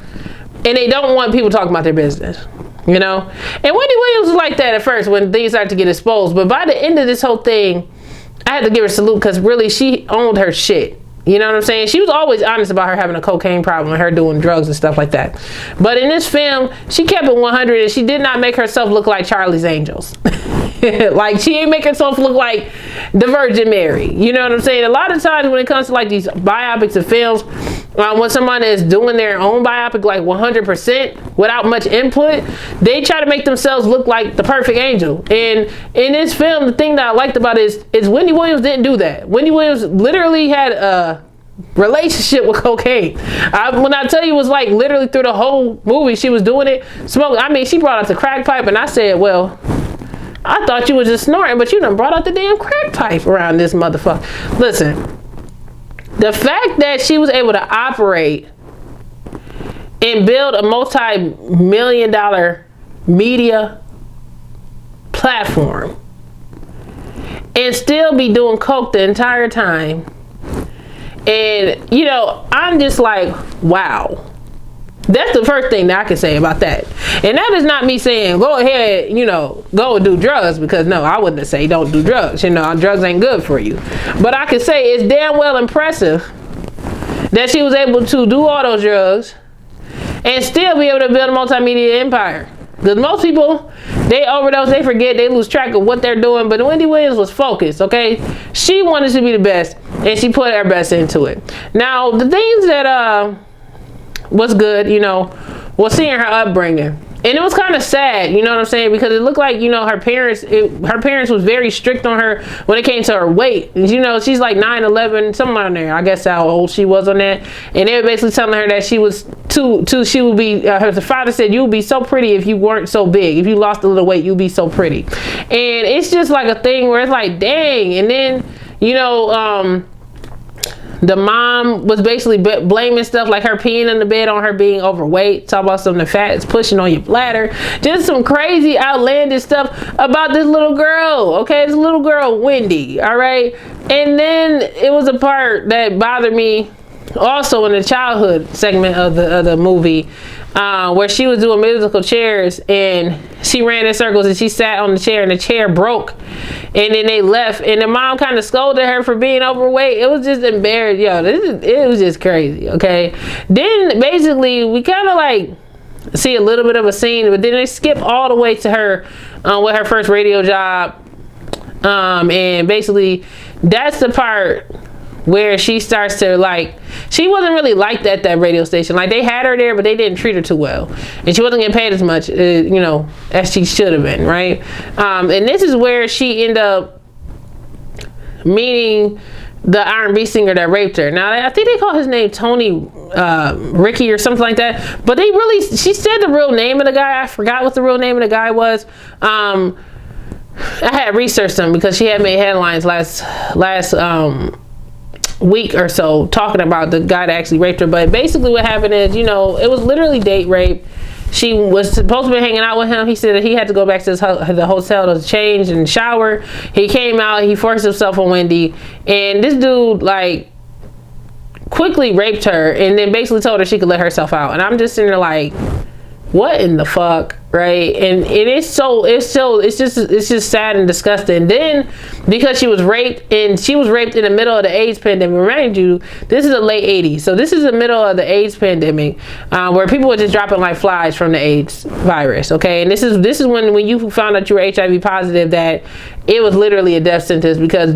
And they don't want people talking about their business. You know? And Wendy Williams was like that at first when things started to get exposed. But by the end of this whole thing, I had to give her a salute, because really she owned her shit. You know what I'm saying? She was always honest about her having a cocaine problem and her doing drugs and stuff like that. But in this film, she kept it 100, and she did not make herself look like Charlie's Angels. Like, she ain't make herself look like the Virgin Mary. You know what I'm saying? A lot of times when it comes to like these biopics of films, when someone is doing their own biopic like 100% without much input, they try to make themselves look like the perfect angel. And in this film, the thing that I liked about it is Wendy Williams didn't do that. Wendy Williams literally had a relationship with cocaine. When I tell you, it was like literally through the whole movie she was doing it. Smoke. I mean, she brought out the crack pipe, and I said, well, I thought you was just snorting, but you done brought out the damn crack pipe around this motherfucker. Listen, the fact that she was able to operate and build a multi-million-dollar media platform and still be doing coke the entire time, and you know, I'm just like, wow. That's the first thing that I can say about that. And that is not me saying go ahead, you know, go and do drugs, because no, I wouldn't say don't do drugs. You know, drugs ain't good for you. But I can say it's damn well impressive that she was able to do all those drugs and still be able to build a multimedia empire. Because most people, they overdose, they forget, they lose track of what they're doing. But Wendy Williams was focused, okay? She wanted to be the best, and she put her best into it. Now, the things that was good, you know, was seeing her upbringing. And it was kind of sad, you know what I'm saying? Because it looked like, you know, her parents was very strict on her when it came to her weight. You know, she's like 9'11", somewhere on there. I guess how old she was on that. And they were basically telling her that she was she would be, her father said, you would be so pretty if you weren't so big. If you lost a little weight, you'd be so pretty. And it's just like a thing where it's like, dang. And then, you know, the mom was basically blaming stuff like her peeing in the bed on her being overweight. Talk about some of the fat is pushing on your bladder. Just some crazy outlandish stuff about this little girl. Okay, this little girl, Wendy. All right. And then it was a part that bothered me also in the childhood segment of the movie, where she was doing musical chairs and she ran in circles and she sat on the chair and the chair broke, and then they left and the mom kind of scolded her for being overweight. It was just embarrassing. Yo, it was just crazy. Okay, then basically we kind of like see a little bit of a scene, but then they skip all the way to her with her first radio job, and basically that's the part where she starts to like, she wasn't really liked at that radio station. Like they had her there, but they didn't treat her too well. And she wasn't getting paid as much, you know, as she should have been, right? And this is where she ended up meeting the R&B singer that raped her. Now, I think they call his name Tony Ricky or something like that. But they really, she said the real name of the guy. I forgot what the real name of the guy was. I had researched him because she had made headlines last week or so talking about the guy that actually raped her. But basically what happened is, you know, it was literally date rape. She was supposed to be hanging out with him. He said that he had to go back to the hotel to change and shower. He came out, he forced himself on Wendy, and this dude like quickly raped her and then basically told her she could let herself out. And I'm just sitting there like, what in the fuck, right? And it's just sad and disgusting. Then because she was raped in the middle of the AIDS pandemic. Remind you, this is the late 80s, so this is the middle of the AIDS pandemic, where people were just dropping like flies from the AIDS virus. Okay, and this is when you found out you were HIV positive, that it was literally a death sentence because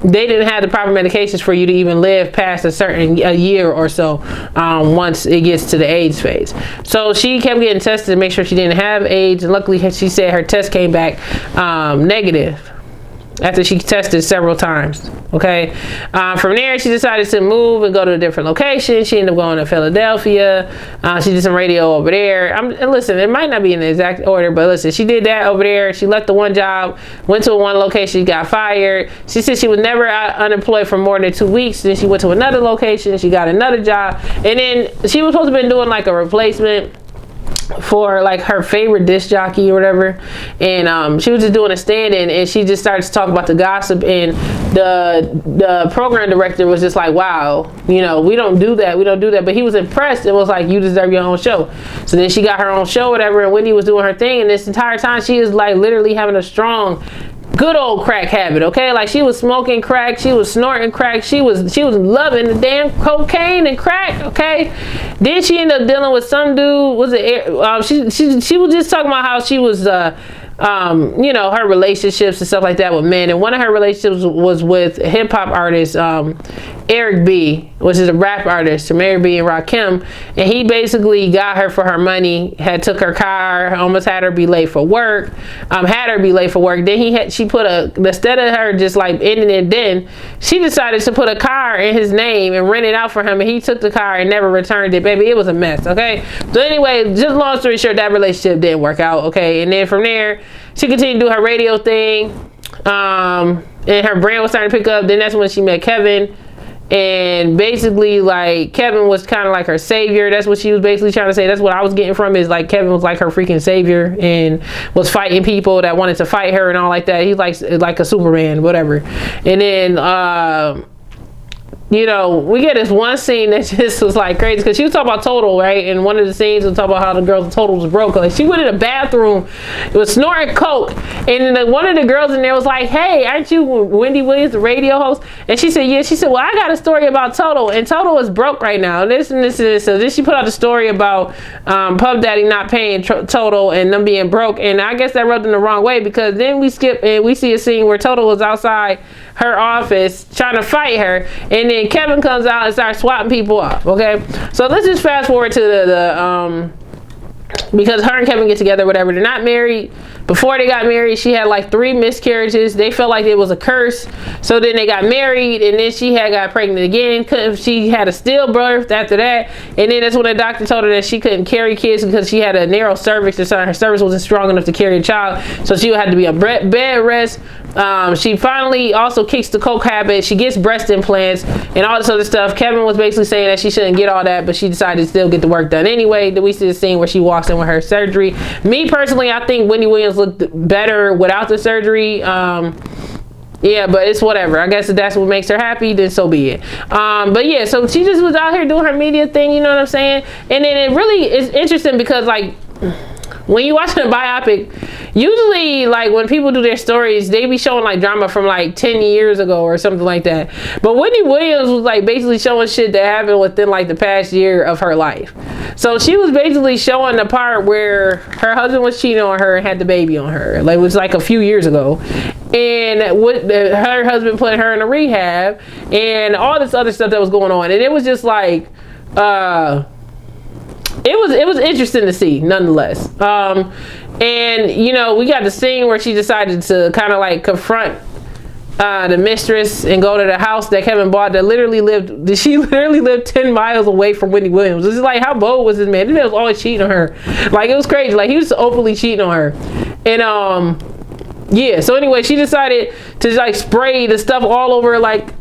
they didn't have the proper medications for you to even live past a year or so, once it gets to the AIDS phase. So she kept getting tested to make sure she didn't have AIDS, and luckily she said her test came back negative after she tested several times. Okay, from there she decided to move and go to a different location. She ended up going to Philadelphia. She did some radio over there. And listen, it might not be in the exact order, but listen, she did that over there. She left the one job, went to one location, got fired. She said she was never unemployed for more than 2 weeks. Then she went to another location, she got another job, and then she was supposed to have been doing like a replacement for like her favorite disc jockey or whatever, and she was just doing a stand-in, and she just started to talk about the gossip, and the program director was just like, wow, you know, we don't do that, but he was impressed and was like, you deserve your own show. So then she got her own show, whatever, and Wendy was doing her thing, and this entire time she is like literally having a strong good old crack habit. Okay, like she was smoking crack, she was snorting crack, she was loving the damn cocaine and crack. Okay, then she ended up dealing with some dude. She was just talking about how she was you know, her relationships and stuff like that with men, and one of her relationships was with hip-hop artist Eric B, which is a rap artist, from Eric B and Rakim, and he basically got her for her money, had took her car, almost had her be late for work, then she put instead of her just like ending it, then she decided to put a car in his name and rent it out for him, and he took the car and never returned it. Baby, it was a mess. Okay, so anyway, just long story short, that relationship didn't work out. Okay, and then from there she continued to do her radio thing, and her brand was starting to pick up. Then that's when she met Kevin. And basically, like, Kevin was kind of like her savior. That's what she was basically trying to say. That's what I was getting from, is like Kevin was like her freaking savior and was fighting people that wanted to fight her and all like that. He's like a Superman, whatever. And then you know, we get this one scene that just was like crazy because she was talking about Total, right? And one of the scenes was talking about how the girl's Total was broke. Like, she went in the bathroom, was snorting coke, and then one of the girls in there was like, "Hey, aren't you Wendy Williams, the radio host?" And she said, "Yeah." She said, "Well, I got a story about Total, and Total is broke right now. This and this and this." So then she put out the story about Puff Daddy not paying Total and them being broke, and I guess that rubbed them the wrong way because then we skip and we see a scene where Total was outside her office trying to fight her, and then Kevin comes out and starts swatting people up. Okay, so let's just fast forward to the because her and Kevin get together, whatever. They're not married. Before they got married, she had like 3 miscarriages. They felt like it was a curse. So then they got married, and then she got pregnant again. She had a stillbirth after that. And then that's when the doctor told her that she couldn't carry kids because she had a narrow cervix. So her cervix wasn't strong enough to carry a child. So she would have to be a bed rest. She finally also kicks the coke habit. She gets breast implants and all this other stuff. Kevin was basically saying that she shouldn't get all that, but she decided to still get the work done anyway. Then we see the scene where she walks in with her surgery. Me personally, I think Wendy Williams looked better without the surgery. Yeah, but it's whatever. I guess if that's what makes her happy, then so be it. But yeah, so she just was out here doing her media thing, you know what I'm saying? And then it really is interesting because, like, when you watch a biopic, usually, like, when people do their stories, they be showing like drama from like 10 years ago or something like that. But Wendy Williams was like basically showing shit that happened within like the past year of her life. So she was basically showing the part where her husband was cheating on her and had the baby on her. Like, it was like a few years ago. And with her husband putting her in a rehab and all this other stuff that was going on. And it was just like, it was interesting to see nonetheless. And you know, we got the scene where she decided to kind of like confront the mistress and go to the house that Kevin bought that she literally lived 10 miles away from Wendy Williams. It's like, how bold was this man? This man was always cheating on her. Like, it was crazy. Like, he was openly cheating on her. And yeah, so anyway, she decided to like spray the stuff all over like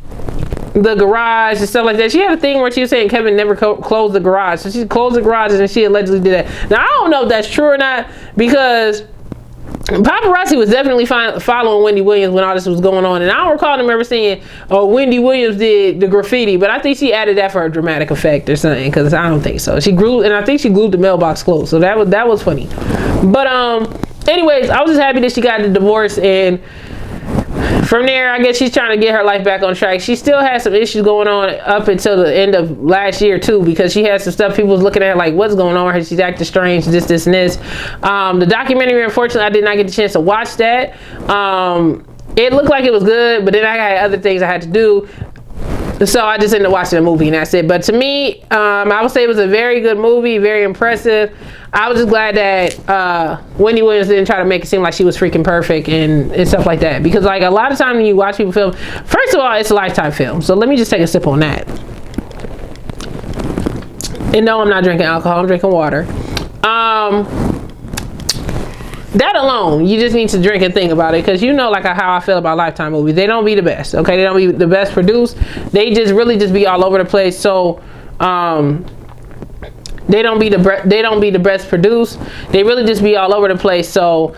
the garage and stuff like that. She had a thing where she was saying Kevin never closed the garage. So she closed the garage and she allegedly did that. Now, I don't know if that's true or not because paparazzi was definitely following Wendy Williams when all this was going on. And I don't recall them ever saying, "Oh, Wendy Williams did the graffiti." But I think she added that for a dramatic effect or something, because I don't think so. She glued, and I think she glued the mailbox closed. So that was funny. But anyways, I was just happy that she got the divorce, and from there, I guess she's trying to get her life back on track. She still has some issues going on up until the end of last year too, because she had some stuff people was looking at like, what's going on with her? She's acting strange, this and this. The documentary, unfortunately, I did not get the chance to watch that. It looked like it was good, but then I had other things I had to do. So I just ended up watching the movie and that's it. But to me, I would say it was a very good movie, very impressive. I was just glad that Wendy Williams didn't try to make it seem like she was freaking perfect and stuff like that. Because like a lot of times when you watch people film, first of all, it's a Lifetime film. So let me just take a sip on that. And no, I'm not drinking alcohol, I'm drinking water. That alone, you just need to drink and think about it, because you know like how I feel about Lifetime movies. They don't be the best, okay? They don't be the best produced. They just really just be all over the place. So they don't be the best produced. They really just be all over the place. So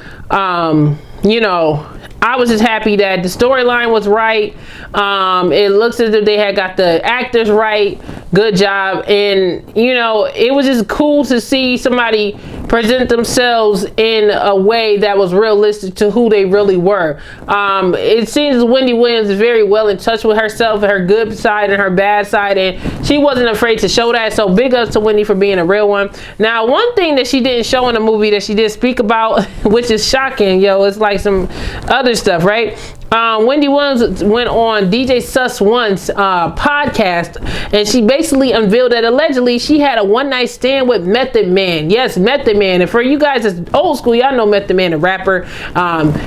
you know, I was just happy that the storyline was right. It looks as if they had got the actors right. Good job. And you know, it was just cool to see somebody present themselves in a way that was realistic to who they really were. It seems Wendy Williams is very well in touch with herself, her good side and her bad side, and she wasn't afraid to show that. So big ups to Wendy for being a real one. Now, one thing that she didn't show in the movie that she did speak about, which is shocking, yo, it's like some other stuff, right? Wendy Williams went on DJ Sus One's podcast, and she basically unveiled that allegedly she had a one-night stand with Method Man. Yes, Method Man. And for you guys that's old school, y'all know Method Man, the rapper.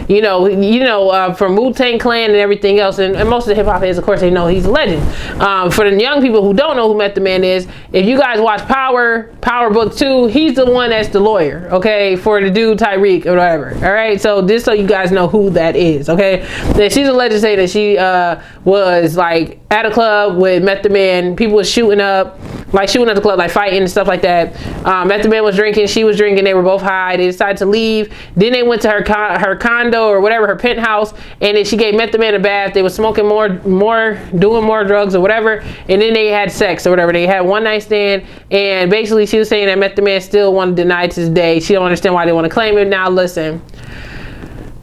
You know, from Wu-Tang Clan and everything else. And most of the hip hop heads, of course, they know he's a legend. For the young people who don't know who Method Man is, if you guys watch Power Book 2, he's the one that's the lawyer, okay, for the dude Tyreek or whatever. All right, so just so you guys know who that is, okay. that she's alleged to say that she was like at a club with met the man. People was shooting up the club, like fighting and stuff like that. Met the man was drinking, she was drinking, they were both high. They decided to leave. Then they went to her condo or whatever, her penthouse, and then she gave met the man a bath. They were smoking more, doing more drugs or whatever, and then they had sex or whatever. They had one night stand, and basically she was saying that met the man still want to deny it to this day. She don't understand why they want to claim it. Now listen,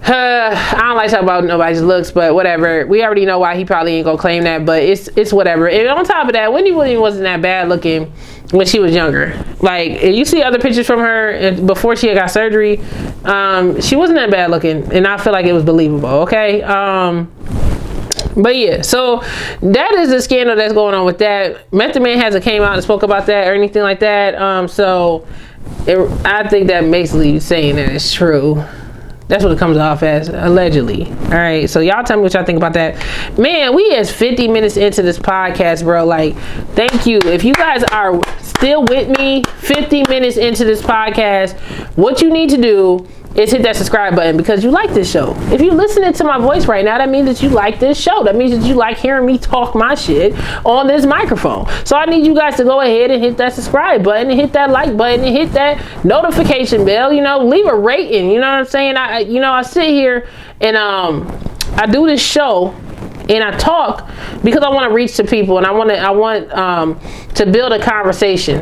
I don't like talking about nobody's looks, but whatever. We already know why he probably ain't gonna claim that, but it's whatever. And on top of that, Wendy Williams wasn't that bad looking when she was younger. Like, you see other pictures from her before she got surgery, she wasn't that bad looking, and I feel like it was believable, okay? But yeah, so that is the scandal that's going on with that. Method Man hasn't came out and spoke about that or anything like that. I think that basically saying that it's true. That's what it comes off as, allegedly. All right, so y'all tell me what y'all think about that. Man, we is 50 minutes into this podcast, bro. Like, thank you. If you guys are still with me 50 minutes into this podcast, what you need to do is hit that subscribe button because you like this show. If you're listening to my voice right now, that means that you like this show. That means that you like hearing me talk my shit on this microphone. So I need you guys to go ahead and hit that subscribe button and hit that like button and hit that notification bell. You know, leave a rating. You know what I'm saying? I sit here and I do this show and I talk because I want to reach to people, and I want to build a conversation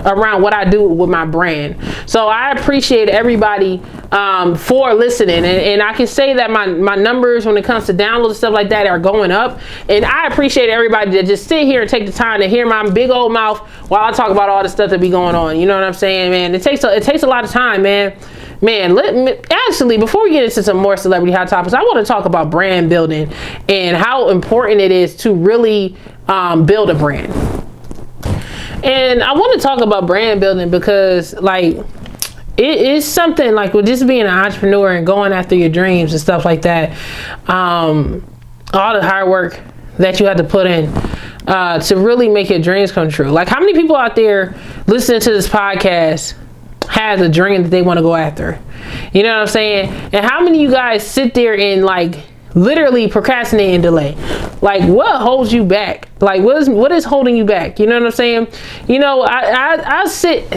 around what I do with my brand. So I appreciate everybody for listening, and I can say that my numbers when it comes to downloads and stuff like that are going up, and I appreciate everybody that just sit here and take the time to hear my big old mouth while I talk about all the stuff that be going on. You know what I'm saying, man? It takes a lot of time, man. Actually, before we get into some more celebrity hot topics, I want to talk about brand building and how important it is to really build a brand. And I want to talk about brand building because, like, it is something like with just being an entrepreneur and going after your dreams and stuff like that. All the hard work that you have to put in to really make your dreams come true. Like, how many people out there listening to this podcast has a dream that they want to go after? You know what I'm saying? And how many of you guys sit there and like literally procrastinate and delay? Like, what holds you back? Like, what is holding you back? You know what I'm saying? You know, I sit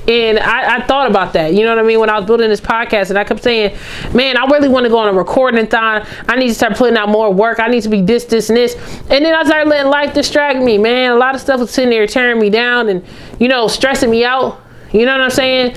and I thought about that. You know what I mean? When I was building this podcast, and I kept saying, man, I really want to go on a recording-a-thon. I need to start putting out more work. I need to be this, and this. And then I started letting life distract me, man. A lot of stuff was sitting there tearing me down and, you know, stressing me out. You know what I'm saying?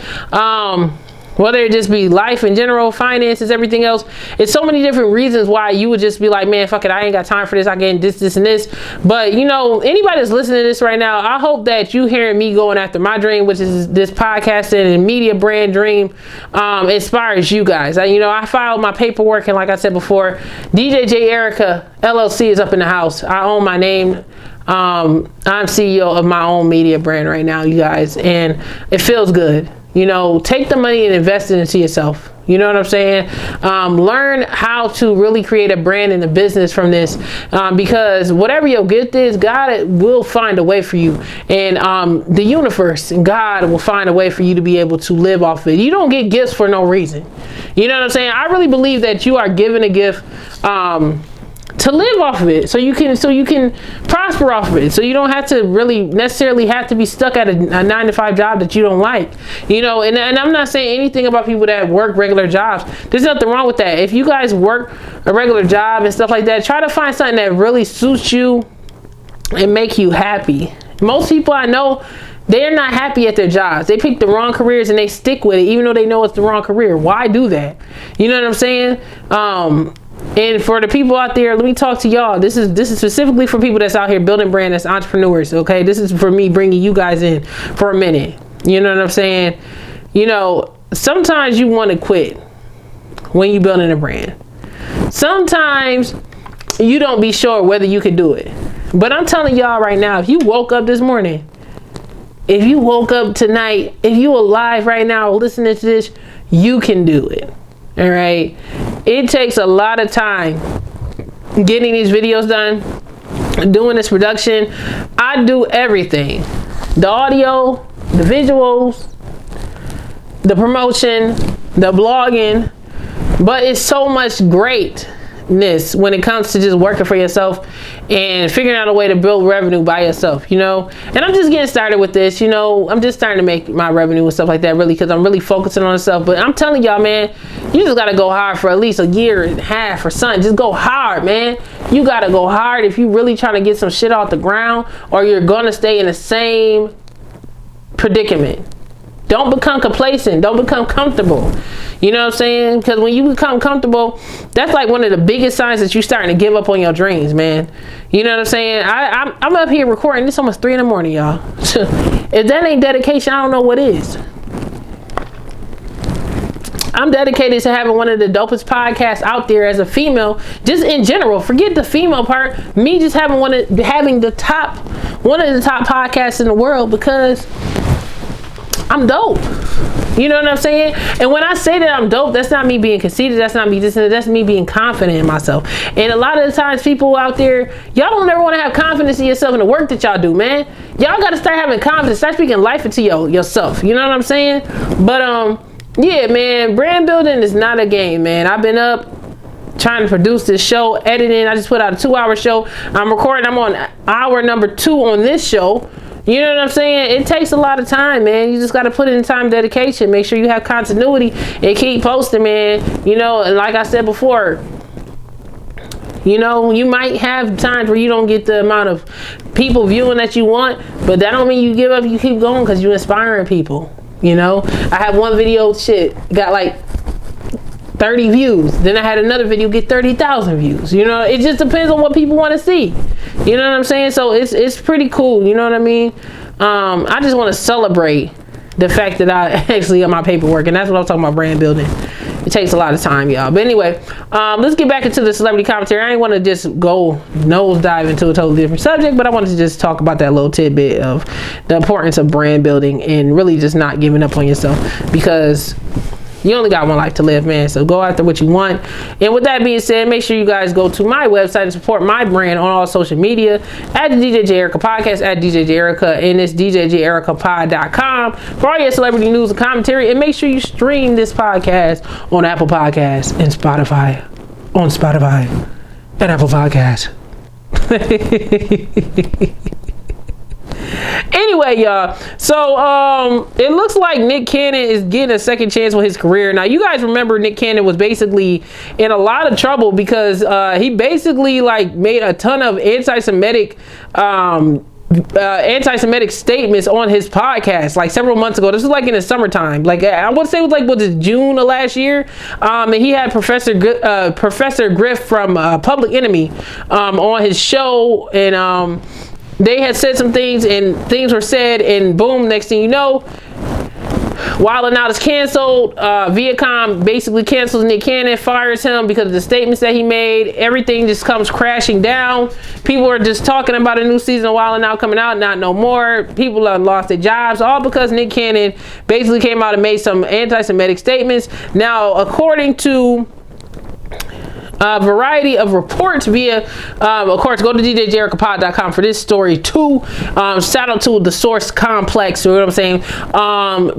Whether it just be life in general, finances, everything else. It's so many different reasons why you would just be like, man, fuck it, I ain't got time for this. I get this, and this. But, you know, anybody that's listening to this right now, I hope that you hearing me going after my dream, which is this podcasting and media brand dream, inspires you guys. I filed my paperwork, and like I said before, DJJAYERICA LLC is up in the house. I own my name. I'm CEO of my own media brand right now, you guys, and it feels good. You know, take the money and invest it into yourself. You know what I'm saying? Learn how to really create a brand and a business from this, because whatever your gift is, God will find a way for you, and the universe and God will find a way for you to be able to live off it. You don't get gifts for no reason. You know what I'm saying? I really believe that you are given a gift to live off of it, so you can prosper off of it, so you don't have to really necessarily have to be stuck at a 9-to-5 job that you don't like. You know, and I'm not saying anything about people that work regular jobs. There's nothing wrong with that. If you guys work a regular job and stuff like that, try to find something that really suits you and make you happy. Most people I know, they're not happy at their jobs. They pick the wrong careers and they stick with it even though they know it's the wrong career. Why do that? You know what I'm saying? And for the people out there, let me talk to y'all. This is specifically for people that's out here building brand, that's entrepreneurs, okay? This is for me bringing you guys in for a minute. You know what I'm saying? You know, sometimes you want to quit when you're building a brand. Sometimes you don't be sure whether you can do it. But I'm telling y'all right now, if you woke up this morning, if you woke up tonight, if you alive right now listening to this, you can do it. All right. It takes a lot of time getting these videos done, doing this production. I do everything. The audio, the visuals, the promotion, the blogging. But it's so much great when it comes to just working for yourself and figuring out a way to build revenue by yourself, and I'm just getting started with this. I'm just starting to make my revenue and stuff like that, really, because I'm really focusing on myself. But I'm telling y'all, man, you just gotta go hard for at least a year and a half or something. Just go hard, man. You gotta go hard if you really trying to get some shit off the ground, or you're gonna stay in the same predicament. Don't become complacent. Don't become comfortable. You know what I'm saying? Because when you become comfortable, that's like one of the biggest signs that you're starting to give up on your dreams, man. You know what I'm saying? I'm up here recording. It's almost 3 a.m, y'all. If that ain't dedication, I don't know what is. I'm dedicated to having one of the dopest podcasts out there as a female, just in general. Forget the female part. Me just having one of the top podcasts in the world, because I'm dope. You know what I'm saying? And when I say that I'm dope, that's not me being conceited. That's not me that's me being confident in myself. And a lot of the times, people out there, y'all don't ever want to have confidence in yourself and the work that y'all do, man. Y'all got to start having confidence. Start speaking life into yourself. You know what I'm saying? But yeah, man, brand building is not a game, man. I've been up trying to produce this show, editing. I just put out a 2-hour show. I'm recording. I'm on hour number 2 on this show. You know what I'm saying? It takes a lot of time, man. You just got to put in time, dedication. Make sure you have continuity and keep posting, man. And like I said before, you might have times where you don't get the amount of people viewing that you want, but that don't mean you give up. You keep going, because you're inspiring people. I have one video, got like 30 views. Then I had another video get 30,000 views. It just depends on what people want to see. You know what I'm saying? So it's pretty cool. You know what I mean? I just want to celebrate the fact that I actually got my paperwork, and that's what I'm talking about, brand building. It takes a lot of time, y'all. But anyway, let's get back into the celebrity commentary. I didn't want to just go nose dive into a totally different subject, but I wanted to just talk about that little tidbit of the importance of brand building and really just not giving up on yourself, because you only got one life to live, man. So go after what you want. And with that being said, make sure you guys go to my website and support my brand on all social media at the DJ J Erica Podcast, at DJ J Erica, and it's DJJAYERICAPOD.com for all your celebrity news and commentary. And make sure you stream this podcast on Apple Podcasts and Spotify. On Spotify and Apple Podcasts. Anyway, y'all, so it looks like Nick Cannon is getting a second chance with his career. Now, you guys remember Nick Cannon was basically in a lot of trouble because he basically made a ton of anti-Semitic statements on his podcast several months ago. This was in the summertime. I want to say it was June of last year. And he had Professor Griff from Public Enemy on his show, and they had said some things, and things were said, and boom, next thing you know, Wild 'N Out is canceled. Viacom basically cancels Nick Cannon, fires him because of the statements that he made. Everything just comes crashing down. People are just talking about a new season of Wild 'N Out coming out, not no more. People have lost their jobs, all because Nick Cannon basically came out and made some anti-Semitic statements. Now, according to a variety of reports via, of course, go to DJJAYERICAPOD.com for this story too. Shout out to the Source Complex, you know what I'm saying?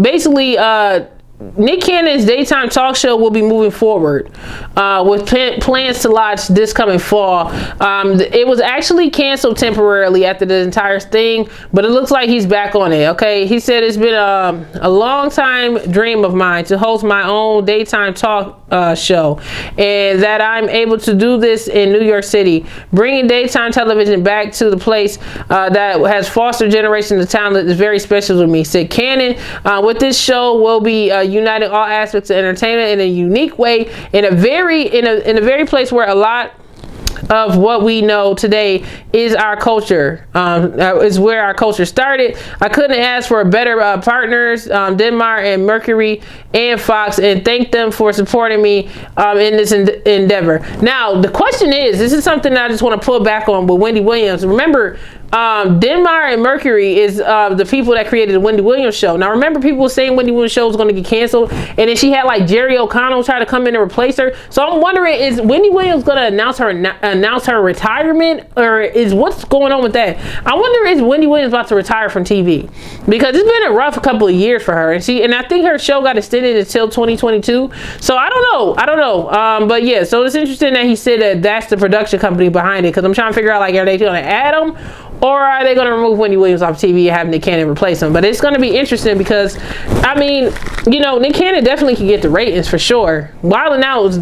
Basically, Nick Cannon's daytime talk show will be moving forward with plans to launch this coming fall. It was actually canceled temporarily after the entire thing, but it looks like he's back on it. Okay, he said it's been a long time dream of mine to host my own daytime talk show, and that I'm able to do this in New York City, bringing daytime television back to the place that has fostered generations of talent is very special to me, said Cannon. With this show, will be uniting all aspects of entertainment in a unique way, in a very place where a lot of what we know today is our culture, is where our culture started. I couldn't ask for better partners, Denmark and Mercury and Fox, and thank them for supporting me in this endeavor. Now, the question is, this is something that I just want to pull back on with Wendy Williams. Remember, Denmark and Mercury is the people that created the Wendy Williams show. Now remember, people were saying Wendy Williams show was going to get canceled, and then she had like Jerry O'Connell try to come in and replace her. So I'm wondering, is Wendy Williams going to announce her retirement, or is what's going on with that? I wonder, is Wendy Williams about to retire from TV? Because it's been a rough couple of years for her, and I think her show got extended until 2022. So I don't know. But yeah, so it's interesting that he said that that's the production company behind it, because I'm trying to figure out, like, are they going to add them, or are they going to remove Wendy Williams off TV and have Nick Cannon replace him? But it's going to be interesting because, I mean, you know, Nick Cannon definitely can get the ratings for sure. Wild 'N Out was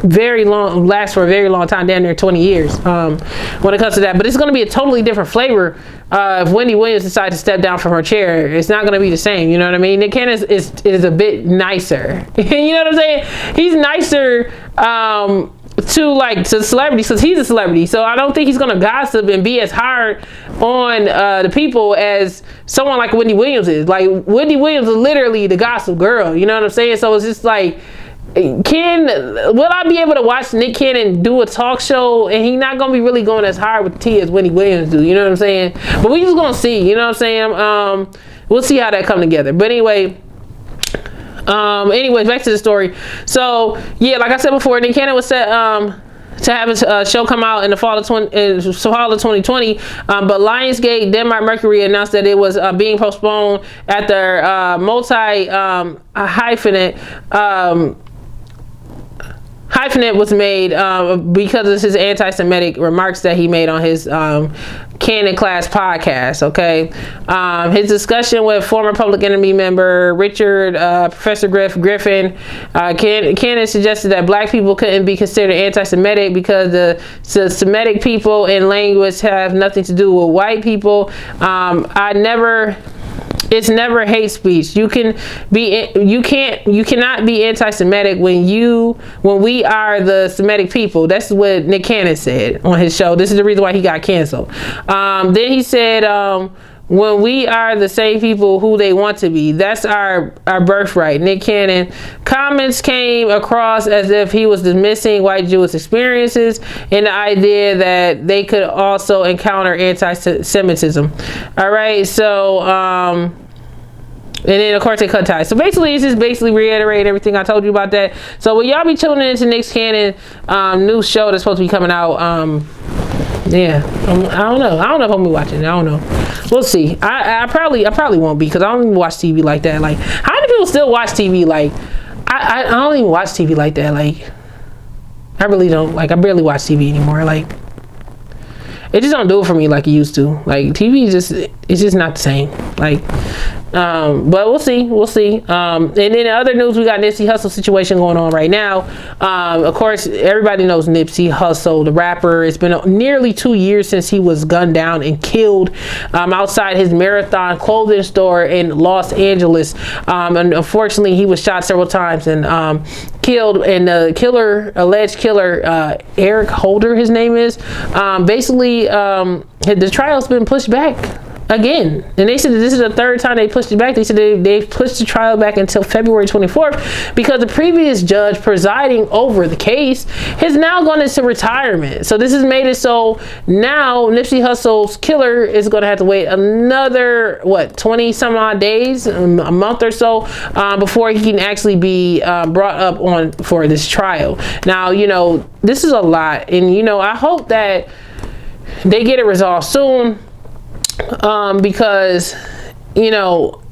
lasts for a very long time, down near 20 years when it comes to that. But it's going to be a totally different flavor if Wendy Williams decides to step down from her chair. It's not going to be the same, you know what I mean? Nick Cannon is a bit nicer. You know what I'm saying? He's nicer to celebrities because he's a celebrity. So I don't think he's gonna gossip and be as hard on the people as someone like Wendy Williams is. Like, Wendy Williams is literally the gossip girl, you know what I'm saying? So it's just like, will I be able to watch Nick Cannon do a talk show and he not gonna be really going as hard with tea as Wendy Williams do, you know what I'm saying? But we just gonna see, you know what I'm saying? We'll see how that come together. But anyways, back to the story. So yeah, like I said before, Nick Cannon was set to have his show come out in the fall of 2020, but Lionsgate, Denmark Mercury announced that it was being postponed after hyphenate was made because of his anti-Semitic remarks that he made on his Canon Class podcast. Okay, his discussion with former Public Enemy member Richard Professor Griffin, Canon suggested that black people couldn't be considered anti-Semitic because the Semitic people and language have nothing to do with white people. It's never hate speech. You cannot be anti-Semitic when we are the Semitic people. That's what Nick Cannon said on his show. This is the reason why he got canceled. Then he said, when we are the same people who they want to be, that's our birthright. Nick Cannon comments came across as if he was dismissing white Jewish experiences and the idea that they could also encounter anti-Semitism. All right, so and then of course they cut ties. So basically it's just reiterate everything I told you about that. So will y'all be tuning into Nick Cannon new show that's supposed to be coming out? Yeah, I don't know if I'm gonna be watching it. I don't know. We'll see. I probably won't be, because I don't even watch TV like that. Like, how many people still watch TV? Like, I don't even watch TV like that. Like, I really don't. Like, I barely watch TV anymore. Like, it just don't do it for me like it used to. Like, TV it's just not the same. Like, but we'll see. And then in other news, we got Nipsey Hussle situation going on right now. Of course, everybody knows Nipsey Hussle, the rapper. It's been nearly 2 years since he was gunned down and killed outside his Marathon clothing store in Los Angeles. And unfortunately, he was shot several times and killed. And the alleged killer, Eric Holder, his name is, basically the trial's been pushed back again, and they said that this is the third time they pushed it back. They said they pushed the trial back until February 24th because the previous judge presiding over the case has now gone into retirement. So this has made it so now Nipsey Hussle's killer is going to have to wait another 20 some odd days, a month or so, before he can actually be brought up on for this trial. Now, you know, this is a lot, and you know, I hope that they get it resolved soon. Because, you know,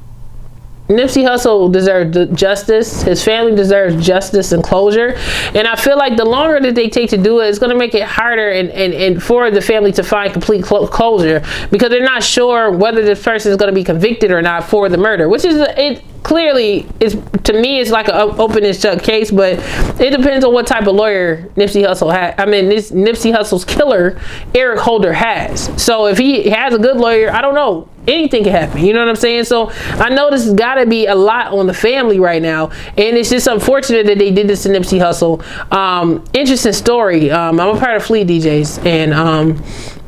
Nipsey Hussle deserves justice. His family deserves justice and closure. And I feel like the longer that they take to do it, it's going to make it harder and for the family to find complete closure, because they're not sure whether this person is going to be convicted or not for the murder, which is clearly, to me, it's like an open and shut case, but it depends on what type of lawyer Nipsey Hussle has. I mean, this Nipsey Hussle's killer, Eric Holder, has. So if he has a good lawyer, I don't know, anything can happen. You know what I'm saying? So I know this has got to be a lot on the family right now, and it's just unfortunate that they did this to Nipsey Hussle. Interesting story. I'm a part of Fleet DJs, and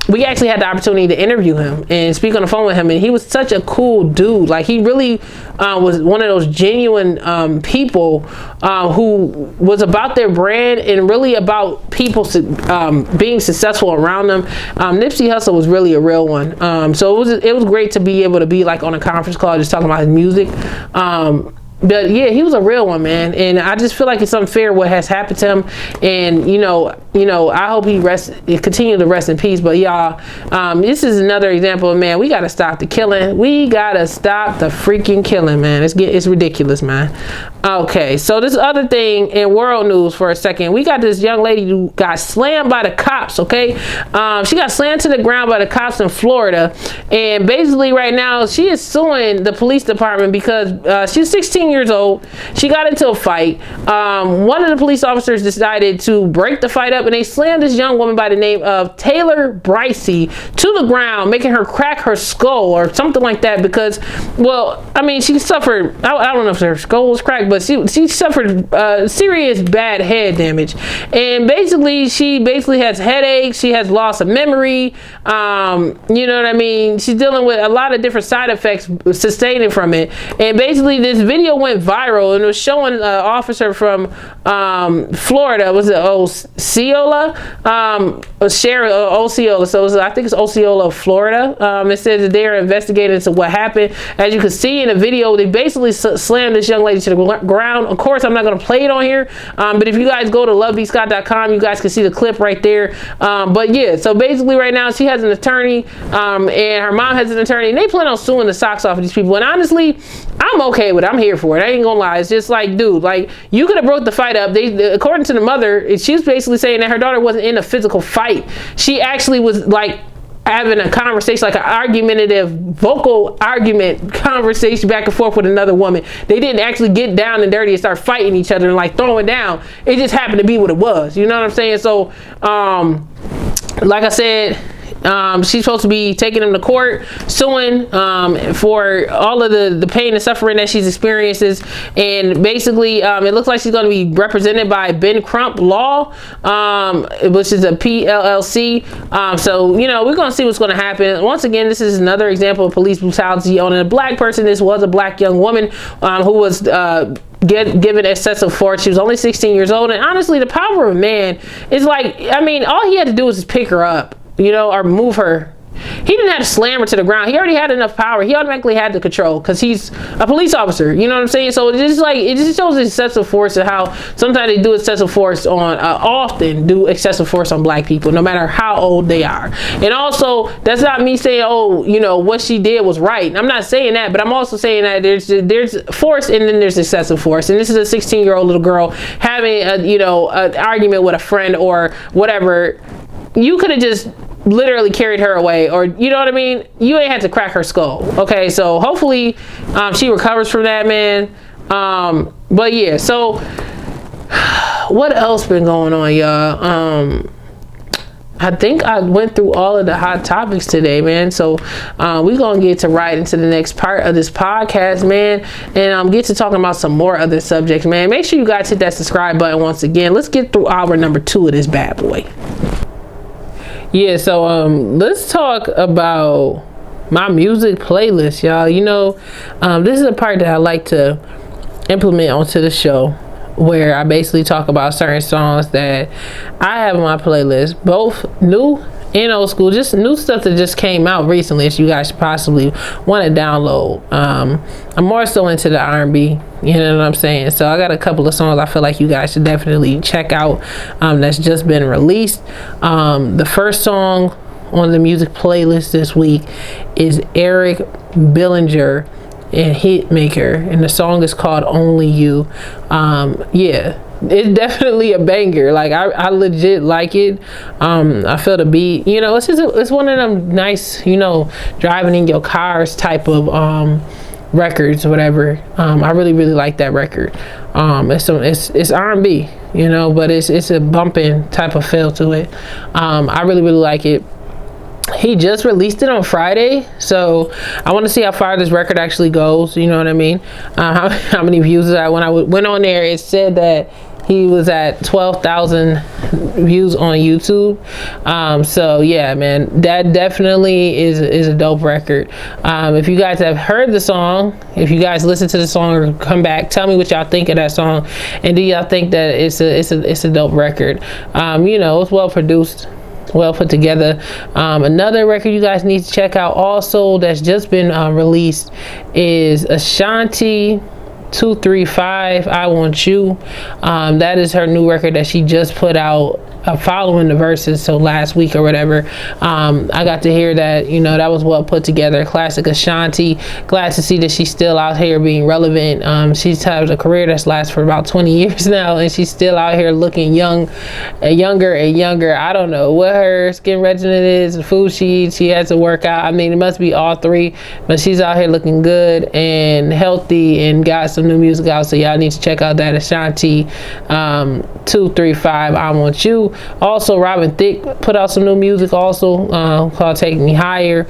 we actually had the opportunity to interview him and speak on the phone with him, and he was such a cool dude. Like, he really was one of those genuine people who was about their brand and really about people being successful around them. Nipsey Hussle was really a real one. So it was great to be able to be like on a conference call just talking about his music. But yeah, he was a real one, man, and I just feel like it's unfair what has happened to him, and you know, I hope he continue to rest in peace. But y'all, this is another example of, man, we gotta stop the killing. We gotta stop the freaking killing, man. It's ridiculous, man. Okay, so this other thing in world news for a second, we got this young lady who got slammed by the cops. Okay, she got slammed to the ground by the cops in Florida, and basically right now she is suing the police department because she's 16 years old. She got into a fight. One of the police officers decided to break the fight up, and they slammed this young woman by the name of Taylor Bricey to the ground, making her crack her skull or something like that, because, well, I mean, she suffered, I don't know if her skull was cracked, but she suffered serious bad head damage, and basically she has headaches, she has loss of memory, you know what I mean, she's dealing with a lot of different side effects sustaining from it. And basically this video went viral, and it was showing an officer from Florida, was it Osceola? Osceola, so I think it's Osceola, Florida. It says that they are investigating into what happened. As you can see in the video, they basically slammed this young lady to the ground. Of course, I'm not going to play it on here, but if you guys go to lovebscott.com, you guys can see the clip right there. But yeah, so basically right now she has an attorney, and her mom has an attorney, and they plan on suing the socks off of these people. And honestly, I'm okay with it. I'm here for it. I ain't gonna lie. It's just like, dude, like, you could have broke the fight up. According to the mother, she was basically saying that her daughter wasn't in a physical fight. She actually was like having a conversation, like an argumentative vocal argument conversation back and forth with another woman. They didn't actually get down and dirty and start fighting each other and like throwing down. It just happened to be what it was. You know what I'm saying? So, like I said, she's supposed to be taking him to court, suing for all of the pain and suffering that she's experiences. And basically, it looks like she's going to be represented by Ben Crump Law, which is a PLLC. So, you know, we're going to see what's going to happen. Once again, this is another example of police brutality on a black person. This was a black young woman who was given excessive force. She was only 16 years old. And honestly, the power of man is like, I mean, all he had to do was just pick her up, you know, or move her. He didn't have to slam her to the ground. He already had enough power. He automatically had the control because he's a police officer. You know what I'm saying? So it's just like, it just shows excessive force and how sometimes they do excessive force on, often do excessive force on black people, no matter how old they are. And also, that's not me saying, oh, you know, what she did was right. I'm not saying that, but I'm also saying that there's force and then there's excessive force. And this is a 16-year-old little girl having a, you know, an argument with a friend or whatever. You could have just literally carried her away, or you know what I mean, you ain't had to crack her skull. Okay, so hopefully she recovers from that, man. But yeah, so what else been going on, y'all? I think I went through all of the hot topics today, man. So we're gonna get to right into the next part of this podcast, man, and get to talking about some more other subjects, man. Make sure you guys hit that subscribe button once again. Let's get through hour number 2 of this bad boy. Yeah, so let's talk about my music playlist, y'all. You know, this is a part that I like to implement onto the show, where I basically talk about certain songs that I have on my playlist, both new and old school, just new stuff that just came out recently that you guys should possibly want to download. I'm more so into the R&B, you know what I'm saying? So I got a couple of songs I feel like you guys should definitely check out that's just been released. The first song on the music playlist this week is Eric Bellinger and Hitmaker, and the song is called Only You. Yeah, it's definitely a banger. Like I legit like it. I feel the beat, you know, it's one of them nice, you know, driving in your cars type of records or whatever. I really like that record. It's R&B, you know, but it's a bumping type of feel to it. I really like it. He just released it on Friday, so I want to see how far this record actually goes, you know what I mean? How many views when I went on there, it said that He was at 12,000 views on YouTube. So yeah, man, that definitely is a dope record. If you guys have heard the song, if you guys listen to the song or come back, tell me what y'all think of that song, and do y'all think that it's a dope record? It's well produced, well put together. Another record you guys need to check out also that's just been released is Ashanti 235, I Want You. That is her new record that she just put out following the verses, so last week or whatever. I got to hear that, that was well put together. Classic Ashanti. Glad to see that she's still out here being relevant. She's had a career that's lasted for about 20 years now, and she's still out here looking young, younger and younger. I don't know what her skin regimen is, the food she eats. She has to work out. I mean, it must be all three, but she's out here looking good and healthy and got some new music out, so y'all need to check out that Ashanti 235, I Want You. Also, Robin Thicke put out some new music also called Take Me Higher.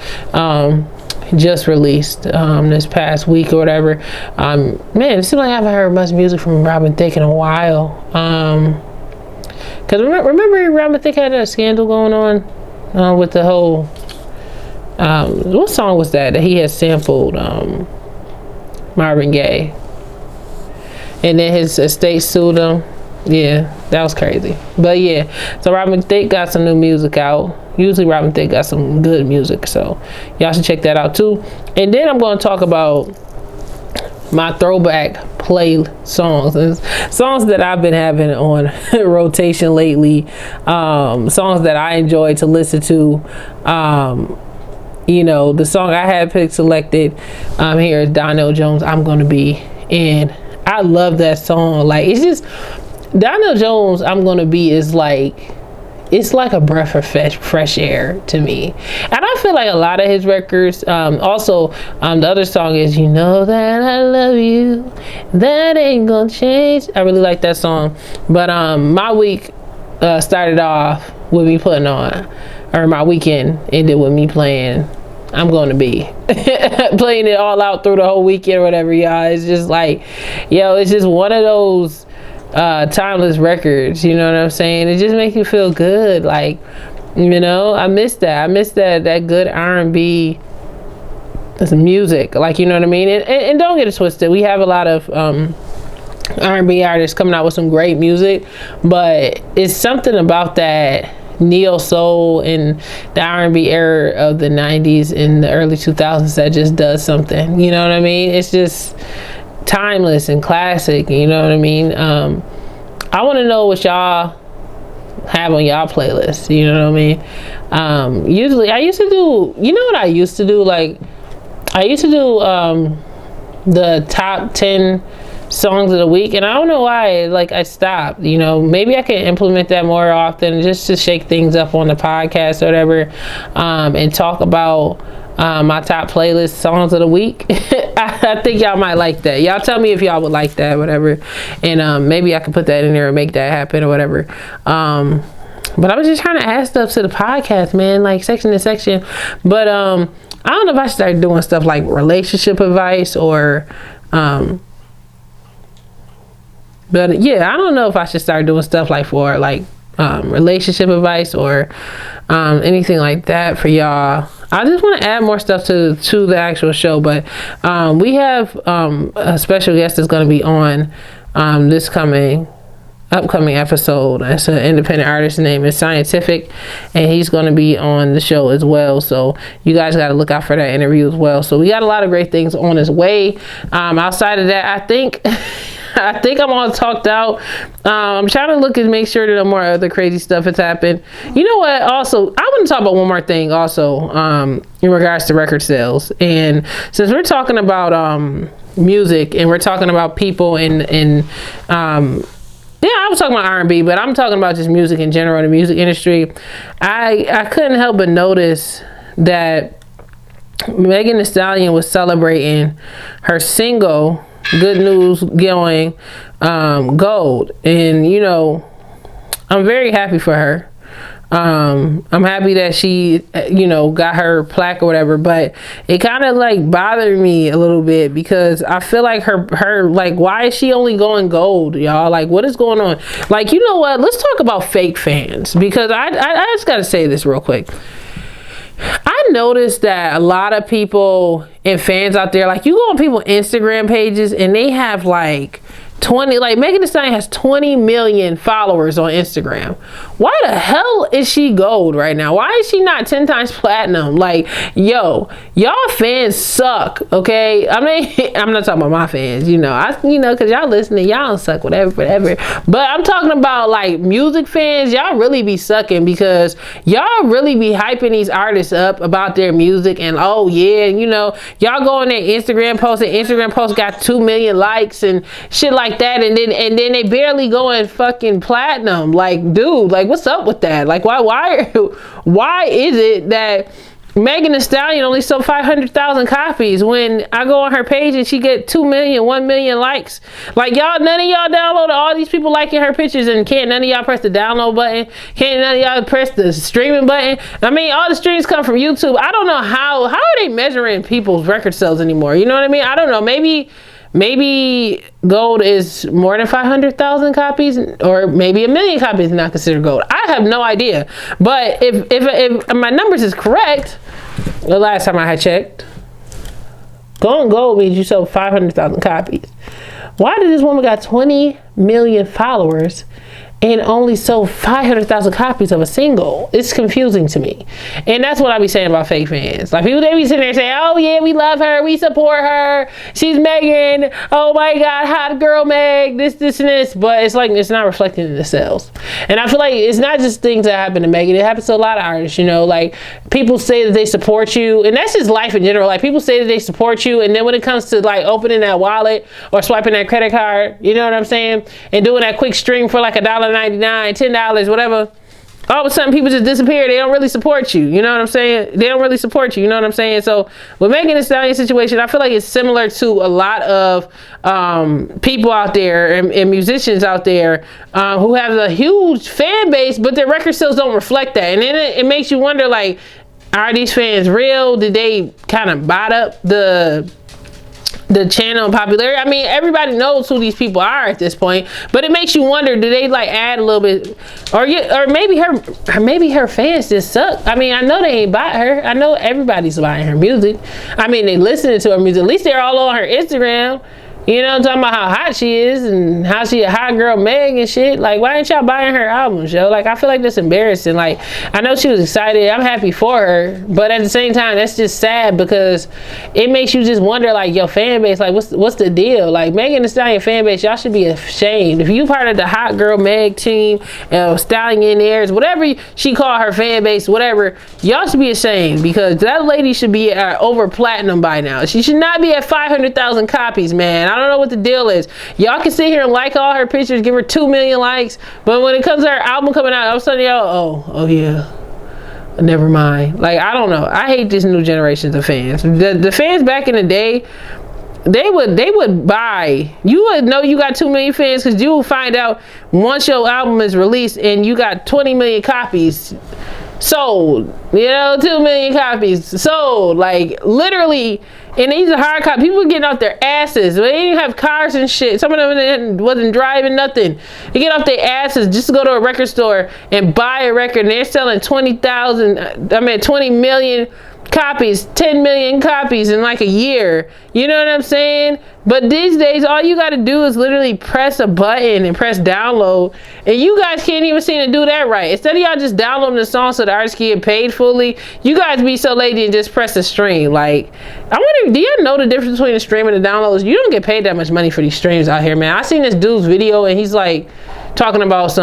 Just released this past week or whatever. Man, it seems like I haven't heard much music from Robin Thicke in a while. Because remember Robin Thicke had a scandal going on with the whole what song was that he had sampled Marvin Gaye, and then his estate sued him. Yeah, that was crazy. But yeah, so Robin Thicke got some new music out. Usually Robin Thicke got some good music, so y'all should check that out too. And then I'm going to talk about my throwback play songs, songs that I've been having on rotation lately, songs that I enjoy to listen to. The song I had picked selected here is Donnell Jones, I'm Gonna Be. And I love that song. Like, it's just, Donnell Jones, I'm Gonna Be is like, it's like a breath of fresh air to me. And I feel like a lot of his records, also the other song is You Know That I Love You, That Ain't Gonna Change. I really like that song. But my week started off with me putting on, or my weekend ended with me playing I'm Gonna Be. Playing it all out through the whole weekend or whatever, y'all. It's just like, it's just one of those timeless records, you know what I'm saying? It just makes you feel good. Like, I miss that. I miss that good R&B music. Like, you know what I mean? And don't get it twisted. We have a lot of R&B artists coming out with some great music, but it's something about that neo soul and the R&B era of the 90s and the early 2000s that just does something. You know what I mean? It's just timeless and classic. You know what I mean? I want to know what y'all have on y'all playlist. You know what I mean? Usually I used to do, what I used to do? Like, I used to do the top 10 songs of the week, and I don't know why I stopped. Maybe I can implement that more often, just to shake things up on the podcast or whatever, and talk about my top playlist songs of the week. I think y'all might like that. Y'all tell me if y'all would like that, whatever, and maybe I can put that in there and make that happen or whatever. But I was just trying to add stuff to the podcast, man, like section to section. But I don't know if I should start doing stuff like relationship advice or but yeah, I don't know if I should start doing stuff like for relationship advice or anything like that for y'all. I just want to add more stuff to the actual show, but we have a special guest that's going to be on this upcoming episode. It's an independent artist. His name is Scientific, and he's going to be on the show as well, so you guys got to look out for that interview as well. So we got a lot of great things on his way. Outside of that, I think I'm all talked out. I'm trying to look and make sure that no more other crazy stuff has happened. You know what? Also, I want to talk about one more thing also, in regards to record sales. And since we're talking about music and we're talking about people and I was talking about R&B, but I'm talking about just music in general, the music industry. I couldn't help but notice that Megan Thee Stallion was celebrating her single Good News going gold, and I'm very happy for her. I'm happy that she, got her plaque or whatever, but it kind of like bothered me a little bit because I feel like her like, why is she only going gold, y'all? Like, what is going on? Like, you know what? Let's talk about fake fans, because I just gotta say this real quick. I noticed that a lot of people and fans out there, like, you go on people's Instagram pages and they have like 20, like Megan Thee Stallion has 20 million followers on Instagram. Why the hell is she gold right now? Why is she not 10 times platinum? Like, yo, y'all fans suck, okay? I mean, I'm not talking about my fans, because y'all listening, y'all don't suck, whatever. But I'm talking about like music fans. Y'all really be sucking, because y'all really be hyping these artists up about their music, and oh yeah, y'all go on their Instagram post, and Instagram post got 2 million likes and shit like that, and then they barely going fucking platinum. Like, dude, like, what's up with that? Like, why is it that Megan Thee Stallion only sold 500,000 copies when I go on her page and she get 2 million, 1 million likes? Like, y'all, none of y'all download all these people liking her pictures, and can't none of y'all press the download button? Can't none of y'all press the streaming button? I mean, all the streams come from YouTube. I don't know how are they measuring people's record sales anymore? You know what I mean? I don't know. Maybe gold is more than 500,000 copies, or maybe 1 million copies is not considered gold. I have no idea. But if my numbers is correct, the last time I had checked, going gold means you sold 500,000 copies. Why did this woman got 20 million followers and only sold 500,000 copies of a single? It's confusing to me. And that's what I be saying about fake fans. Like, people, they be sitting there saying, oh yeah, we love her, we support her, she's Megan, oh my god, hot girl Meg, this and this. But it's like, it's not reflecting in the sales. And I feel like it's not just things that happen to Megan, it happens to a lot of artists. Like, people say that they support you, and that's just life in general. Like, people say that they support you, and then when it comes to like opening that wallet or swiping that credit card, you know what I'm saying, and doing that quick stream for like $1.99, $10, whatever, all of a sudden people just disappear. They don't really support you. You know what I'm saying? They don't really support you. You know what I'm saying? So with Megan Thee Stallion situation, I feel like it's similar to a lot of people out there and musicians out there who have a huge fan base, but their record sales don't reflect that. And then it makes you wonder, like, are these fans real? Did they kind of bot up the channel and popularity? I mean, everybody knows who these people are at this point, but it makes you wonder, do they like add a little bit, or maybe her fans just suck? I mean, I know they ain't buy her. I know everybody's buying her music. I mean, they listening to her music. At least they're all on her Instagram, talking about how hot she is and how she a hot girl Meg and shit. Like, why ain't y'all buying her albums, yo? Like, I feel like that's embarrassing. Like, I know she was excited, I'm happy for her, but at the same time, that's just sad, because it makes you just wonder, like, your fan base, like, what's the deal? Like, Megan Thee Stallion fan base, y'all should be ashamed. If you part of the hot girl Meg team, Stallionaires, whatever she called her fan base, whatever, y'all should be ashamed, because that lady should be over platinum by now. She should not be at 500,000 copies, man. I don't know what the deal is. Y'all can sit here and like all her pictures, give her 2 million likes, but when it comes to her album coming out, all of a sudden, oh yeah, never mind. Like, I don't know. I hate this new generations of fans. The fans back in the day, they would buy. You would know you got 2 million fans because you will find out once your album is released and you got 20 million copies sold. 2 million copies sold. Like, literally. And these are hard copies. People getting off their asses. They didn't have cars and shit. Some of them wasn't driving nothing. They get off their asses just to go to a record store and buy a record. And they're selling 20 million copies, 10 million copies in like a year. You know what I'm saying? But these days, all you got to do is literally press a button and press download. And you guys can't even seem to do that right. Instead of y'all just downloading the song so the artist can get paid fully, you guys be so lazy and just press the stream. Like, I wonder, do you know the difference between the stream and the downloads? You don't get paid that much money for these streams out here, man. I seen this dude's video and he's like talking about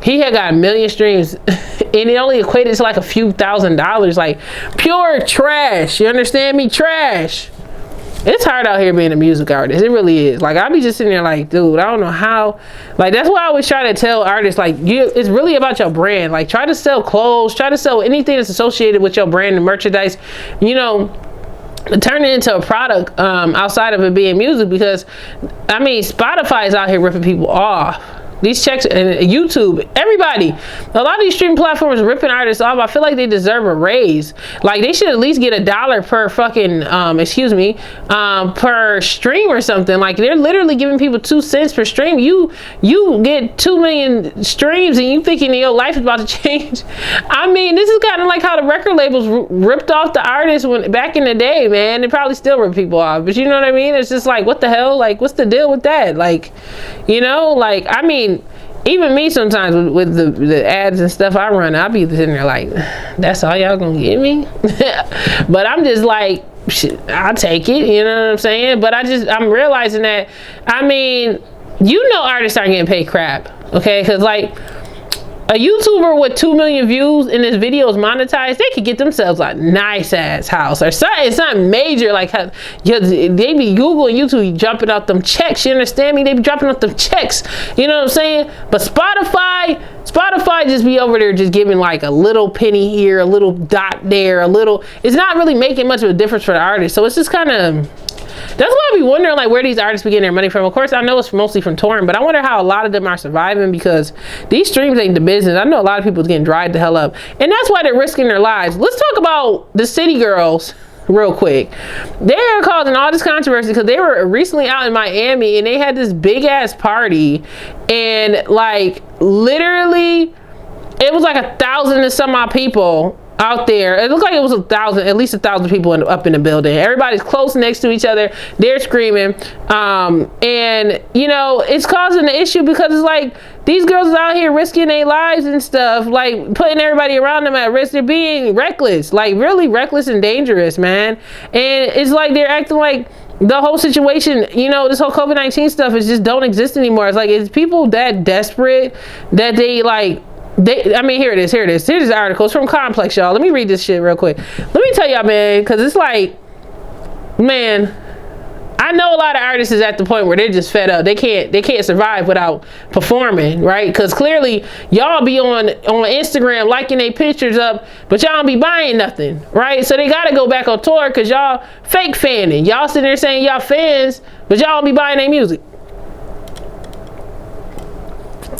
he had got 1 million streams and it only equated to like a few $1,000s. Like, pure trash. You understand me? Trash. It's hard out here being a music artist. It really is. Like, I be just sitting there like, dude, I don't know how. Like, that's why I always try to tell artists, like, it's really about your brand. Like, try to sell clothes, try to sell anything that's associated with your brand and merchandise, turn it into a product outside of it being music. Because, I mean, Spotify is out here ripping people off. These checks and YouTube, everybody, a lot of these streaming platforms are ripping artists off. I feel like they deserve a raise. Like they should at least get $1 per fucking, per stream or something. Like they're literally giving people 2 cents per stream. You get 2 million streams and you thinking your life is about to change. I mean, this is kind of like how the record labels ripped off the artists back in the day, man. They probably still rip people off, but you know what I mean? It's just like, what the hell? Like, what's the deal with that? Like, you know, like, I mean, even me sometimes with the ads and stuff I run, I'll be sitting there like, that's all y'all gonna give me? But I'm just like, shit, I'll take it, you know what I'm saying? But I'm realizing that, I mean, you know, artists aren't getting paid crap, okay? Because like, a YouTuber with 2 million views and his video is monetized, they could get themselves a nice ass house or something. It's not major, like how they be Google and YouTube jumping out them checks. You understand me? They be dropping out them checks. You know what I'm saying? But Spotify just be over there just giving like a little penny here, a little dot there, a little. It's not really making much of a difference for the artist. So it's just kind of. That's why I be wondering like where these artists be getting their money from. Of course, I know it's mostly from touring, but I wonder how a lot of them are surviving because these streams ain't the business. I know a lot of people getting dried the hell up, and that's why they're risking their lives. Let's talk about the City Girls real quick. They're causing all this controversy because they were recently out in Miami and they had this big ass party, and like literally, it was like 1,000 and some odd people out there. It looked like it was 1,000, at least 1,000 people up in the building. Everybody's close next to each other. They're screaming. And you know, it's causing an issue because it's like, these girls are out here risking their lives and stuff, like putting everybody around them at risk. They're being reckless, like really reckless and dangerous, man. And it's like, they're acting like the whole situation, you know, this whole COVID-19 stuff is just don't exist anymore. It's like, it's people that desperate that they like, I mean, here it is. Here's this article. It's from Complex, y'all. Let me read this shit real quick. Let me tell y'all, man, because it's like, man, I know a lot of artists is at the point where they're just fed up. They can't survive without performing, right? Because clearly y'all be on Instagram liking their pictures up, but y'all don't be buying nothing, right? So they gotta go back on tour because y'all fake fanning. Y'all sitting there saying y'all fans, but y'all don't be buying their music.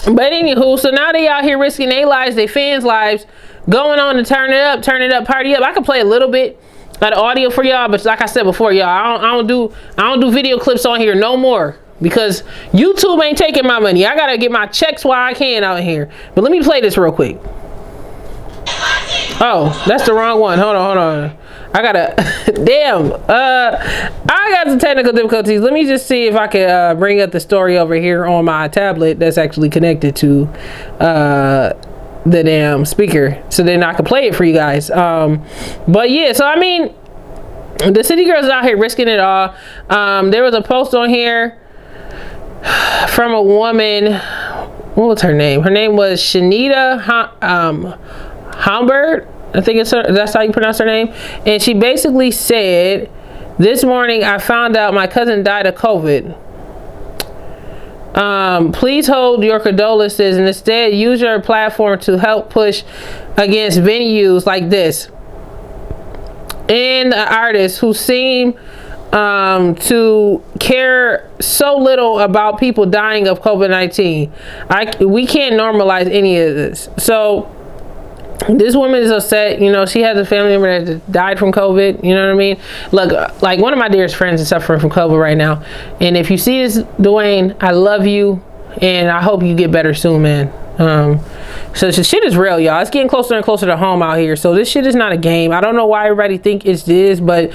But anywho, so now they out here risking their lives, their fans' lives, going on to turn it up, party up. I can play a little bit of the audio for y'all, but like I said before, y'all, I don't do video clips on here no more because YouTube ain't taking my money. I gotta get my checks while I can out here. But let me play this real quick. Oh, that's the wrong one. Hold on. I gotta, damn, I got some technical difficulties. Let me just see if I can bring up the story over here on my tablet that's actually connected to the damn speaker, so then I can play it for you guys. But yeah, so I mean, the City Girls out here risking it all. There was a post on here from a woman. What was her name? Her name was Shanita Humbert. I think that's how you pronounce her name. And she basically said, this morning I found out my cousin died of COVID. Please hold your condolences and instead use your platform to help push against venues like this and the artists who seem to care so little about people dying of COVID-19. We can't normalize any of this. So this woman is upset. You know, she has a family member that died from COVID. You know what I mean? Look, like one of my dearest friends is suffering from COVID right now. And if you see this, Dwayne, I love you. And I hope you get better soon, man. So this shit is real, y'all. It's getting closer and closer to home out here. So this shit is not a game. I don't know why everybody think it's this, but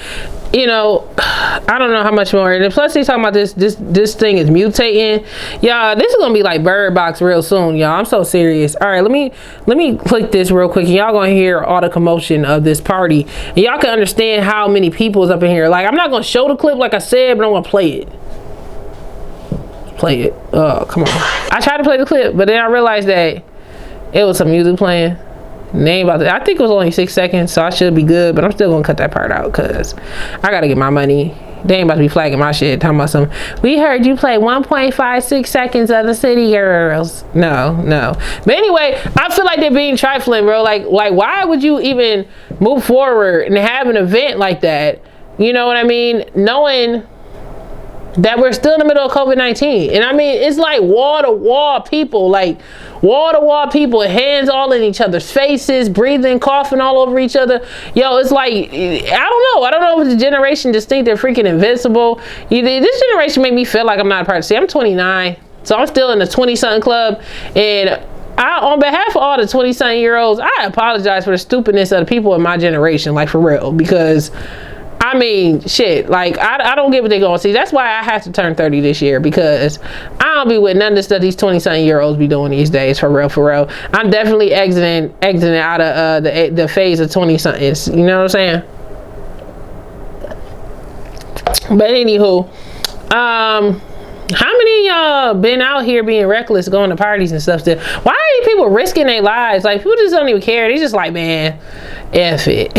you know, I don't know how much more. And plus, he's talking about this thing is mutating. Y'all, this is gonna be like Bird Box real soon, y'all. I'm so serious. All right, let me click this real quick, and y'all gonna hear all the commotion of this party, and y'all can understand how many people is up in here. Like, I'm not gonna show the clip like I said, but I'm gonna play it. Play it. Oh, come on. I tried to play the clip, but then I realized that it was some music playing. And they ain't about to, I think it was only 6 seconds, so I should be good, but I'm still gonna cut that part out because I gotta get my money. They ain't about to be flagging my shit, talking about some, we heard you play 1.56 seconds of the City Girls. No. But anyway, I feel like they're being trifling, bro. Like why would you even move forward and have an event like that? You know what I mean? Knowing that we're still in the middle of COVID-19. And I mean, it's like wall-to-wall people, hands all in each other's faces, breathing, coughing all over each other. Yo, it's like, I don't know if the generation just think they're freaking invincible. This generation made me feel like I'm not a part of the. See, I'm 29, so I'm still in the 20-something club. And on behalf of all the 20-something year olds, I apologize for the stupidness of the people in my generation, like for real, because I mean, shit, like, I don't get what they're going to see. That's why I have to turn 30 this year, because I don't be with none of the stuff these 20-something year olds be doing these days, for real, for real. I'm definitely exiting out of the phase of 20-somethings. You know what I'm saying? But anywho, how many y'all been out here being reckless, going to parties and stuff still? Why are these people risking their lives? Like, people just don't even care. They just like, man, F it.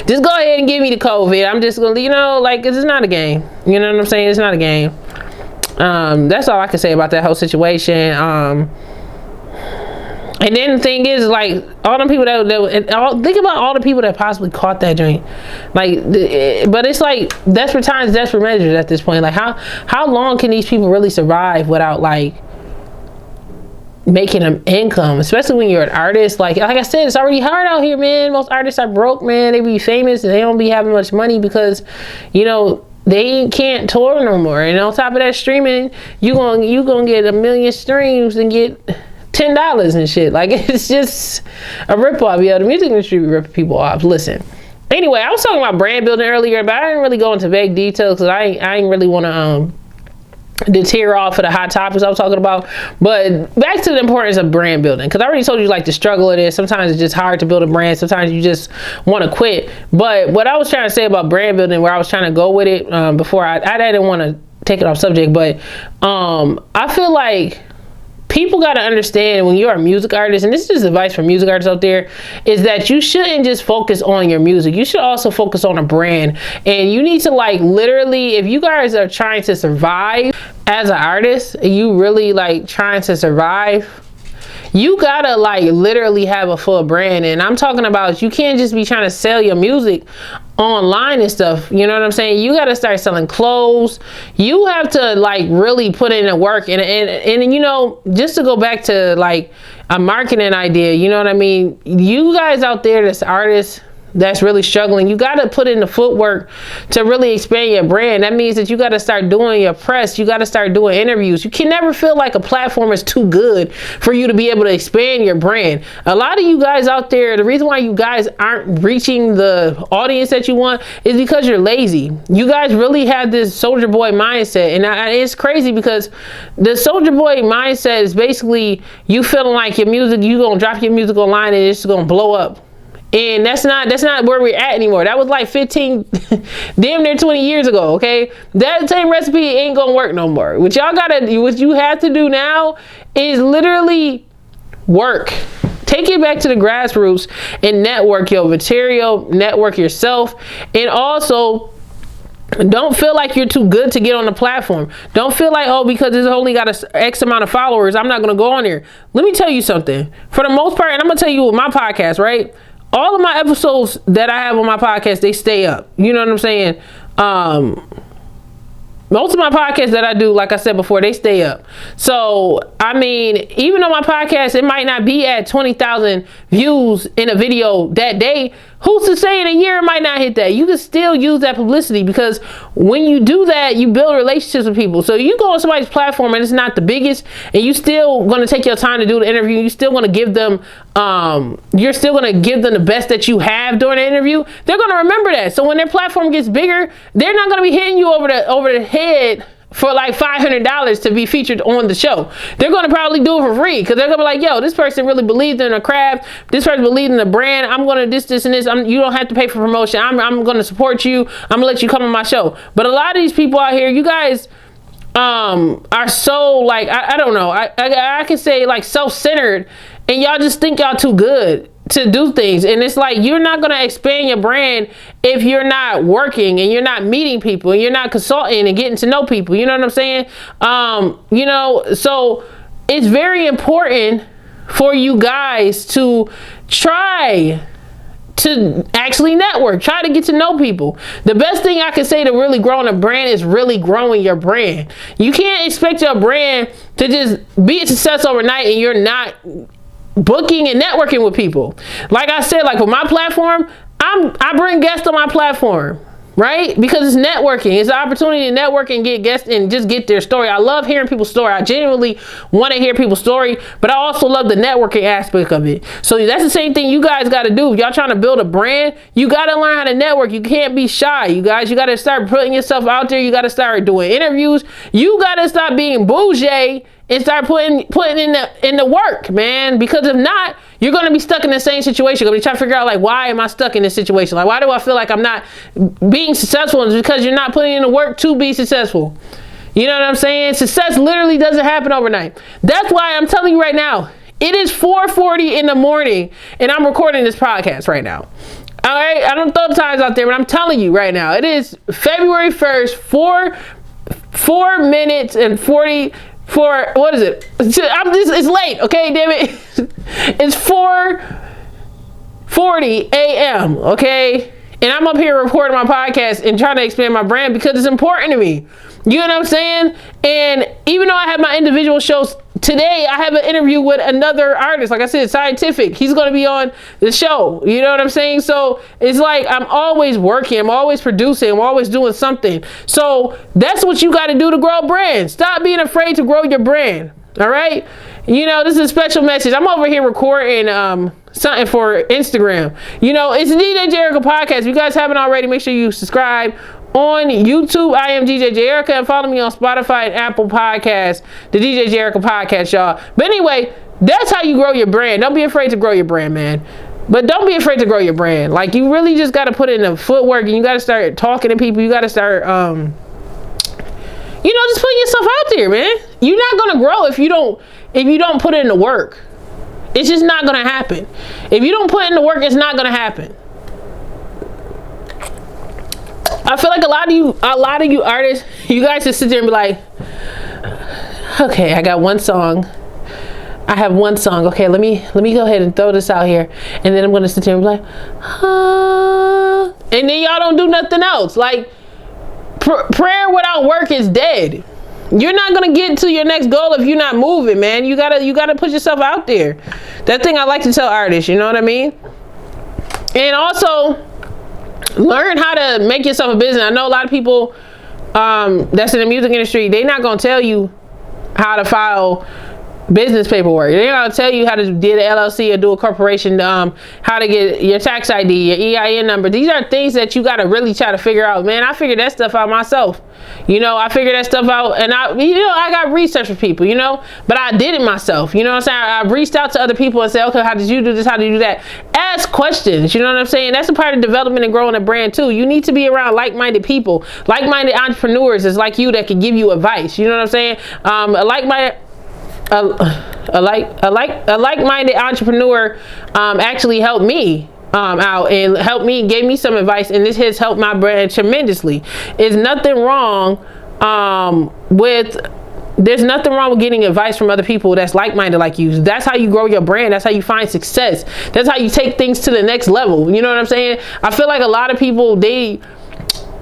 Just go ahead and give me the COVID. I'm just gonna, like, it's not a game. You know what I'm saying? It's not a game. That's all I can say about that whole situation. And then the thing is, like, all them people think about all the people that possibly caught that joint. Like, but it's like desperate times, desperate measures at this point. Like, how long can these people really survive without, like, making an income, especially when you're an artist? Like I said, it's already hard out here, man. Most artists are broke, man. They be famous and they don't be having much money because, they can't tour no more. And on top of that, streaming, you gonna get 1 million streams and get $10 and shit. Like, it's just a ripoff. The music industry be ripping people off. Listen. Anyway, I was talking about brand building earlier, but I didn't really go into vague details because I ain't really want to deter off of the hot topics I was talking about. But back to the importance of brand building, because I already told you, like, the struggle it is. Sometimes it's just hard to build a brand. Sometimes you just want to quit. But what I was trying to say about brand building, where I was trying to go with it, before I didn't want to take it off subject, but I feel like people got to understand, when you're a music artist, and this is just advice for music artists out there, is that you shouldn't just focus on your music. You should also focus on a brand. And you need to, like, literally, if you guys are trying to survive as an artist, you really, like, trying to survive, you gotta, like, literally have a full brand. And I'm talking about, you can't just be trying to sell your music online and stuff. You know what I'm saying? You gotta start selling clothes. You have to, like, really put in the work. And just to go back to, like, a marketing idea, you know what I mean? You guys out there that's artists that's really struggling, you got to put in the footwork to really expand your brand. That means that you got to start doing your press. You got to start doing interviews. You can never feel like a platform is too good for you to be able to expand your brand. A lot of you guys out there, the reason why you guys aren't reaching the audience that you want is because you're lazy. You guys really have this soldier boy mindset. And it's crazy, because the soldier boy mindset is basically you feeling like your music, you going to drop your music online and it's going to blow up. And that's not where we're at anymore. That was like 15, damn near 20 years ago, okay? That same recipe ain't gonna work no more. What you have to do now is literally work. Take it back to the grassroots and network your material, network yourself, and also don't feel like you're too good to get on the platform. Don't feel like, oh, because it's only got a X amount of followers, I'm not going to go on there. Let me tell you something. For the most part, and I'm going to tell you with my podcast, right? All of my episodes that I have on my podcast, they stay up. You know what I'm saying? Most of my podcasts that I do, like I said before, they stay up. So, I mean, even on my podcast, it might not be at 20,000 views in a video that day. Who's to say in a year it might not hit that? You can still use that publicity, because when you do that, you build relationships with people. So you go on somebody's platform and it's not the biggest, and you still going to take your time to do the interview. You're still going to give them, the best that you have during the interview. They're going to remember that. So when their platform gets bigger, they're not going to be hitting you over the head for like $500 to be featured on the show. They're going to probably do it for free, because they're going to be like, yo, this person really believed in a craft. This person believed in the brand. I'm going to this, and this. You don't have to pay for promotion. I'm going to support you. I'm going to let you come on my show. But a lot of these people out here, you guys are so, like, I don't know. I can say, like, self-centered, and y'all just think y'all too good to do things. And it's like, you're not going to expand your brand if you're not working and you're not meeting people and you're not consulting and getting to know people. You know what I'm saying? So it's very important for you guys to try to actually network. Try to get to know people. The best thing I can say to really growing a brand is really growing your brand. You can't expect your brand to just be a success overnight and you're not booking and networking with people. Like I said, like with my platform, I bring guests on my platform, right? Because it's networking. It's an opportunity to network and get guests and just get their story. I love hearing people's story. I genuinely want to hear people's story, but I also love the networking aspect of it. So that's the same thing you guys got to do. If y'all trying to build a brand, you got to learn how to network. You can't be shy, you guys. You got to start putting yourself out there. You got to start doing interviews. You got to stop being bougie and start putting in the work, man. Because if not, you're gonna be stuck in the same situation. You're gonna be trying to figure out, like, why am I stuck in this situation? Like, why do I feel like I'm not being successful? And it's because you're not putting in the work to be successful. You know what I'm saying? Success literally doesn't happen overnight. That's why I'm telling you right now, it is 4:40 in the morning and I'm recording this podcast right now. All right, I don't throw the times out there, but I'm telling you right now, it is February 1st, 4 minutes and 40. What is it? It's late, okay, damn it. It's 4:40 a.m., okay? And I'm up here recording my podcast and trying to expand my brand because it's important to me. You know what I'm saying? And even though I have my individual shows, today I have an interview with another artist. Like I said, Scientific. He's going to be on the show. You know what I'm saying? So it's like I'm always working. I'm always producing. I'm always doing something. So that's what you got to do to grow a brand. Stop being afraid to grow your brand. All right? You know, this is a special message. I'm over here recording something for Instagram. You know, it's the DJ Jayerica Podcast. If you guys haven't already, make sure you subscribe on YouTube. I am DJ Jayerica, and follow me on Spotify and Apple Podcasts, the DJ Jayerica Podcast, y'all. But anyway, that's how you grow your brand. Don't be afraid to grow your brand, man. But don't be afraid to grow your brand. Like, you really just got to put in the footwork, and you got to start talking to people. You got to start, you know, just putting yourself out there, man. You're not going to grow if you don't put in the work. It's just not going to happen. If you don't put in the work, it's not going to happen. I feel like a lot of you artists, you guys just sit there and be like, okay, I got one song. I have one song. Okay, let me go ahead and throw this out here. And then I'm going to sit there and be like, and then y'all don't do nothing else. Like, prayer without work is dead. You're not going to get to your next goal if you're not moving, man. You gotta put yourself out there. That thing I like to tell artists, you know what I mean? And also, learn how to make yourself a business. I know a lot of people that's in the music industry, they're not going to tell you how to file business paperwork. They're not going to tell you how to do the LLC or do a corporation, how to get your tax ID, your EIN number. These are things that you got to really try to figure out. Man, I figured that stuff out myself. You know, I figured that stuff out, and I got research with people, you know, but I did it myself. You know what I'm saying? I reached out to other people and said, okay, how did you do this? How did you do that? Ask questions. You know what I'm saying? That's a part of development and growing a brand too. You need to be around like-minded people, like-minded entrepreneurs is like you that can give you advice. You know what I'm saying? A like-minded entrepreneur actually helped me out and gave me some advice, and this has helped my brand tremendously. There's nothing wrong with getting advice from other people that's like-minded like you. That's how you grow your brand. That's how you find success. That's how you take things to the next level. You know what I'm saying? I feel like a lot of people, they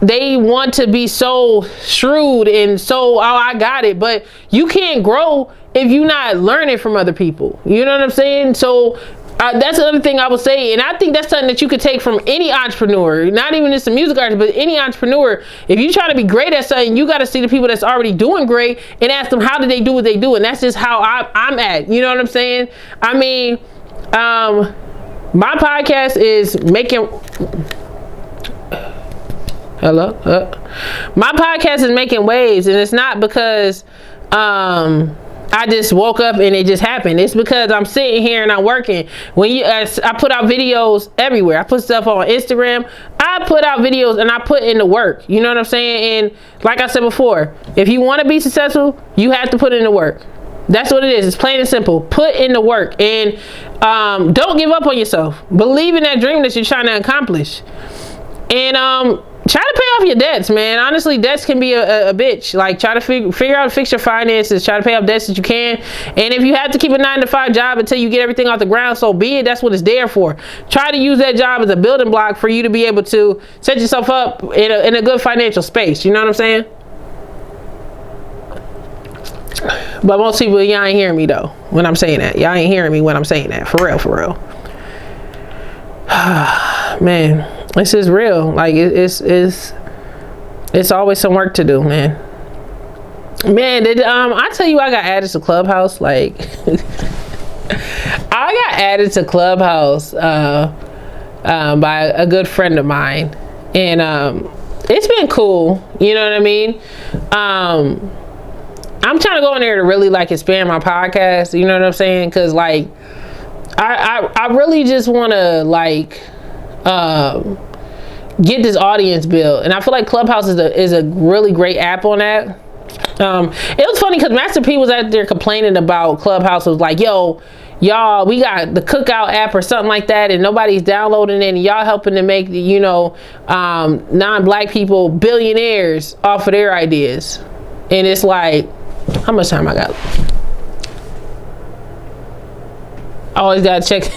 want to be so shrewd and so, I got it, but you can't grow if you're not learning from other people. You know what I'm saying? So that's another thing I would say, and I think that's something that you could take from any entrepreneur, not even just a music artist, but any entrepreneur. If you're trying to be great at something, you got to see the people that's already doing great and ask them, how did they do what they do? And that's just how I'm at. You know what I'm saying? I mean, my podcast is making... Hello? My podcast is making waves, and it's not because I just woke up and it just happened. It's because I'm sitting here and I'm working. I put out videos everywhere. I put stuff on Instagram. I put out videos and I put in the work. You know what I'm saying? And like I said before, if you want to be successful, you have to put in the work. That's what it is. It's plain and simple. Put in the work, and don't give up on yourself. Believe in that dream that you're trying to accomplish. And try to pay off your debts, man. Honestly, debts can be a bitch. Like, try to figure out, fix your finances, try to pay off debts that you can. And if you have to keep a 9-to-5 job until you get everything off the ground, so be it. That's what it's there for. Try to use that job as a building block for you to be able to set yourself up in a good financial space. You know what I'm saying? But most people, y'all ain't hearing me though when I'm saying that. Y'all ain't hearing me when I'm saying that. For real. Man, this is real. Like, it's always some work to do, man. I tell you, I got added to Clubhouse. Like, I got added to Clubhouse by a good friend of mine, and it's been cool. You know what I mean? I'm trying to go in there to really like expand my podcast. You know what I'm saying? Because like, I really just want to like get this audience built, and I feel like Clubhouse is a really great app on that. It was funny because Master P was out there complaining about Clubhouse. Was like, yo, y'all, we got the Cookout app or something like that, and nobody's downloading it, and y'all helping to make the, non-black people billionaires off of their ideas. And it's like, how much time I got? I always gotta check.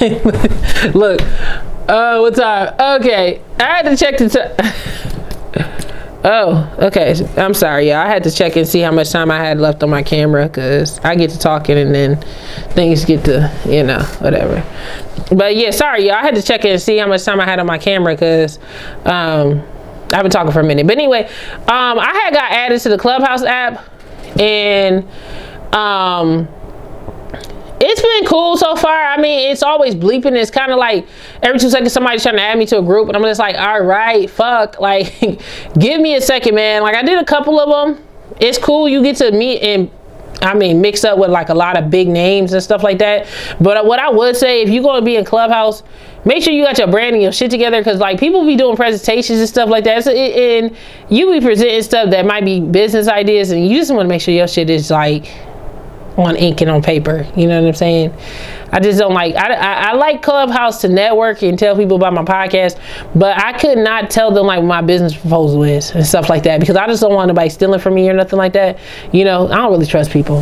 Look, what time? Okay, I had to check the time. Oh, okay. I'm sorry, y'all. I had to check and see how much time I had left on my camera, because I get to talking and then things get to, whatever. But yeah, sorry, y'all. I had to check and see how much time I had on my camera, because I've been talking for a minute. But anyway, I had got added to the Clubhouse app, and it's been cool so far. I mean, it's always bleeping. It's kind of like every 2 seconds somebody's trying to add me to a group, and I'm just like, all right, fuck, like, give me a second, man. Like, I did a couple of them. It's cool. You get to meet and mix up with like a lot of big names and stuff like that. But what I would say, if you're going to be in Clubhouse, make sure you got your brand and your shit together, because like people be doing presentations and stuff like that, and you be presenting stuff that might be business ideas, and you just want to make sure your shit is like on ink and on paper. You know what I'm saying? I just don't like, I like Clubhouse to network and tell people about my podcast, but I could not tell them like what my business proposal is and stuff like that, because I just don't want anybody stealing from me or nothing like that. I don't really trust people.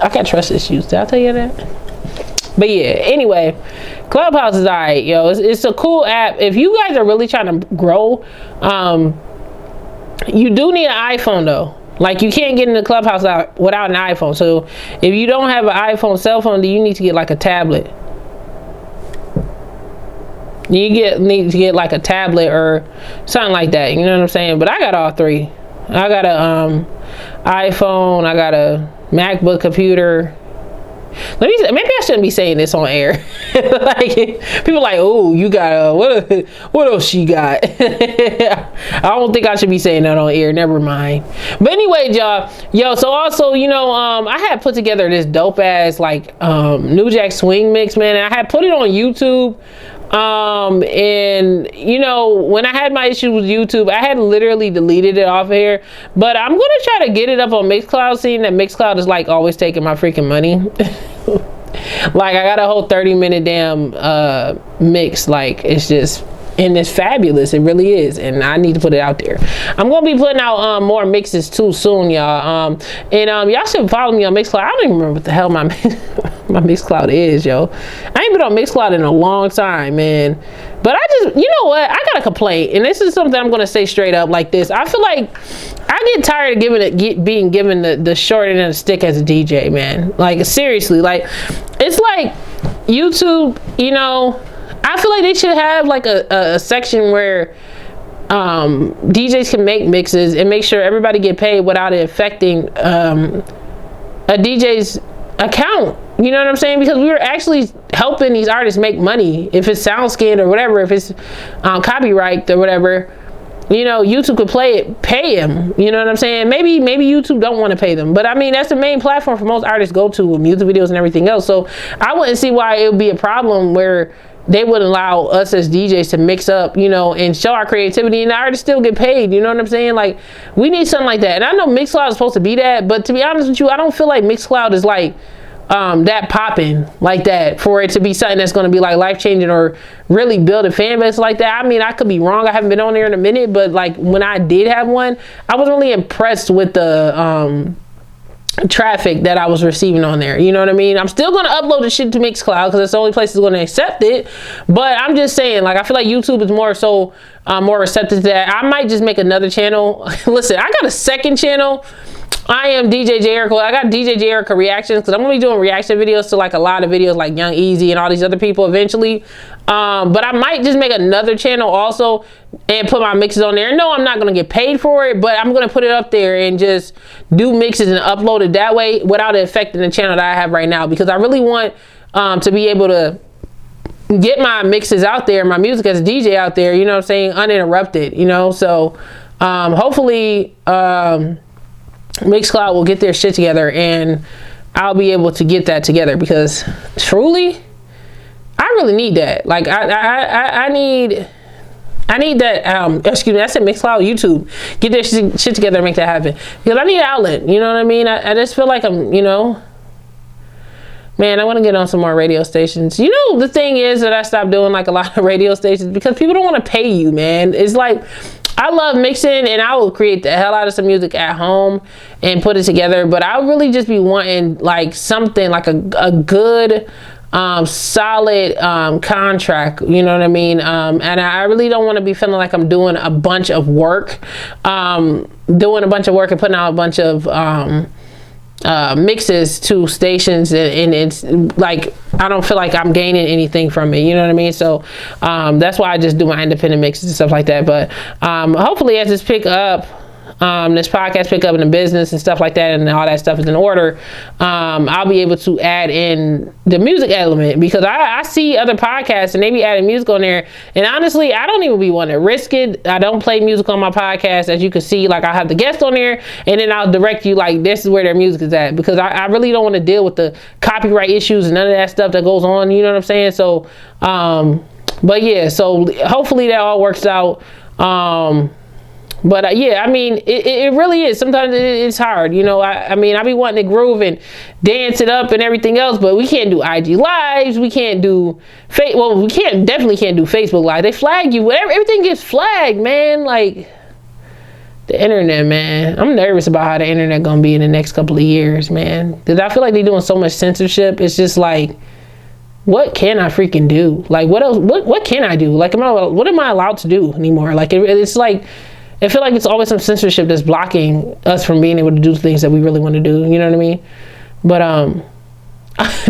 I got trust issues. Did I tell you that? But yeah, anyway, Clubhouse is alright, yo. It's a cool app. If you guys are really trying to grow, you do need an iPhone though. Like, you can't get into Clubhouse without an iPhone. So if you don't have an iPhone cell phone, then you need to get like a tablet. You need to get like a tablet or something like that. You know what I'm saying? But I got all three. I got a iPhone. I got a MacBook computer. Maybe I shouldn't be saying this on air. Like, people like, oh, you got what else she got? I don't think I should be saying that on air. Never mind. But anyway, y'all, so also, I had put together this dope ass like New Jack Swing mix, man, and I had put it on YouTube. And when I had my issue with YouTube, I had literally deleted it off of here, but I'm gonna try to get it up on Mixcloud, seeing that Mixcloud is like always taking my freaking money. Like, I got a whole 30-minute damn mix. Like, it's just, and it's fabulous. It really is, and I need to put it out there. I'm gonna be putting out more mixes too soon, y'all. And y'all should follow me on Mixcloud. I don't even remember what the hell my Mixcloud is, yo. I ain't been on Mixcloud in a long time, man. But I just, you know what? I got a complaint, and this is something I'm gonna say straight up like this. I feel like I get tired of being given the short end of the stick as a DJ, man. Like, seriously, like, it's like YouTube, I feel like they should have like a section where DJs can make mixes and make sure everybody get paid without it affecting a DJ's account. You know what I'm saying? Because we were actually helping these artists make money. If it's SoundScan or whatever, if it's copyright or whatever, YouTube could pay him. You know what I'm saying? Maybe YouTube don't want to pay them, but I mean, that's the main platform for most artists go to with music videos and everything else. So I wouldn't see why it would be a problem where they would allow us as DJs to mix up, and show our creativity, and the artists still get paid. You know what I'm saying? Like, we need something like that. And I know Mixcloud is supposed to be that, but to be honest with you, I don't feel like Mixcloud is like that popping like that, for it to be something that's going to be like life changing or really build a fan base like that. I mean, I could be wrong. I haven't been on there in a minute, but like when I did have one, I was really impressed with the traffic that I was receiving on there. You know what I mean? I'm still going to upload the shit to Mixcloud because it's the only place that's going to accept it. But I'm just saying, like, I feel like YouTube is more so more receptive to that. I might just make another channel. Listen, I got a second channel. I am DJ Jayerica. I got DJ Jayerica reactions because I'm gonna be doing reaction videos to like a lot of videos like Young Easy and all these other people eventually. But I might just make another channel also and put my mixes on there. No, I'm not gonna get paid for it, but I'm gonna put it up there and just do mixes and upload it that way without it affecting the channel that I have right now, because I really want to be able to get my mixes out there, my music as a DJ out there, you know what I'm saying, uninterrupted, you know. So hopefully Mixcloud will get their shit together and I'll be able to get that together, because truly I really need that. Like I need that excuse me, I said Mixcloud, YouTube, get their shit together and make that happen, because I need an outlet, you know what I mean. I just feel like I'm, you know, man, I want to get on some more radio stations. You know, the thing is that I stopped doing like a lot of radio stations because people don't want to pay you, man. It's like, I love mixing and I will create the hell out of some music at home and put it together, but I really just be wanting like something like a good solid contract, you know what I mean. And I really don't want to be feeling like I'm doing a bunch of work and putting out a bunch of mixes to stations, and it's like I don't feel like I'm gaining anything from it, you know what I mean. So that's why I just do my independent mixes and stuff like that. But hopefully as this podcast pick up in the business and stuff like that, and all that stuff is in order, I'll be able to add in the music element, because I see other podcasts and they be adding music on there, and honestly I don't even be wanting to risk it. I don't play music on my podcast, as you can see. Like, I have the guest on there and then I'll direct you like this is where their music is at, because I really don't want to deal with the copyright issues and none of that stuff that goes on, you know what I'm saying. So but yeah, so hopefully that all works out. But yeah, I mean, it really is. Sometimes it's hard, you know. I mean, I be wanting to groove and dance it up and everything else, but we can't do IG lives. We can't do definitely can't do Facebook Live. They flag you. Everything gets flagged, man. Like the internet, man. I'm nervous about how the internet gonna be in the next couple of years, man. Because I feel like they're doing so much censorship. It's just like, what can I freaking do? Like, what else? What can I do? Like, what am I allowed to do anymore? Like, it's like, I feel like it's always some censorship that's blocking us from being able to do things that we really want to do. You know what I mean? But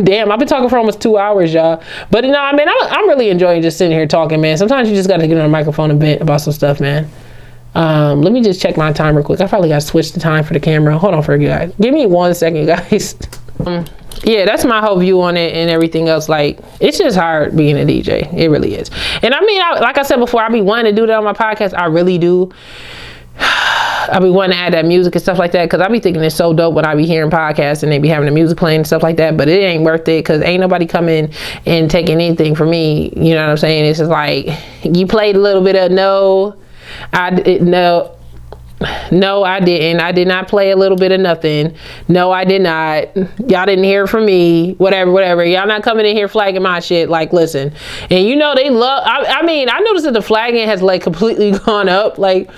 damn, I've been talking for almost 2 hours, y'all. But no, I mean, I'm really enjoying just sitting here talking, man. Sometimes you just got to get on the microphone a bit about some stuff, man. Let me just check my time real quick. I probably got to switch the time for the camera. Hold on for you guys. Give me 1 second, guys. Yeah, that's my whole view on it and everything else. Like, it's just hard being a DJ. It really is. And I mean, like I said before, I be wanting to do that on my podcast. I really do. I be wanting to add that music and stuff like that, because I be thinking it's so dope when I be hearing podcasts and they be having the music playing and stuff like that. But it ain't worth it, because ain't nobody coming and taking anything from me. You know what I'm saying? It's just like, you played a little bit of No, I didn't. I did not play a little bit of nothing. No, I did not. Y'all didn't hear from me. Whatever. Y'all not coming in here flagging my shit. Like, listen. And you know they love, I mean, I noticed that the flagging has like completely gone up, like,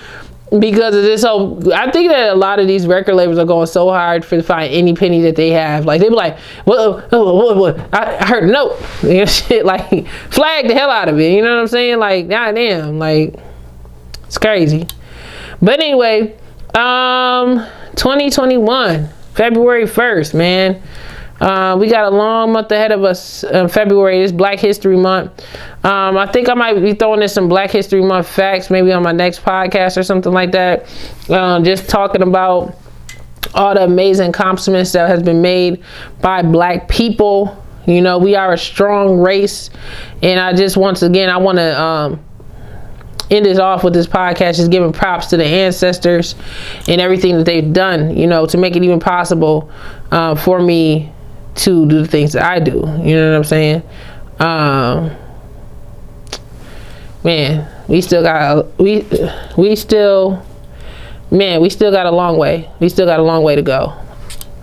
because of this. So I think that a lot of these record labels are going so hard to find any penny that they have. Like, they be like, what? I heard a note. You know, shit, like, flag the hell out of it. You know what I'm saying? Like, goddamn, like, it's crazy. But anyway, 2021, February 1st, man. We got a long month ahead of us. February is Black History Month. I think I might be throwing in some Black History Month facts maybe on my next podcast or something like that. Just talking about all the amazing accomplishments that has been made by Black people. You know, we are a strong race. And I just, once again, I want to end this off with this podcast, just giving props to the ancestors and everything that they've done, you know, to make it even possible for me to do the things that I do. You know what I'm saying? Man, we still got a long way. We still got a long way to go.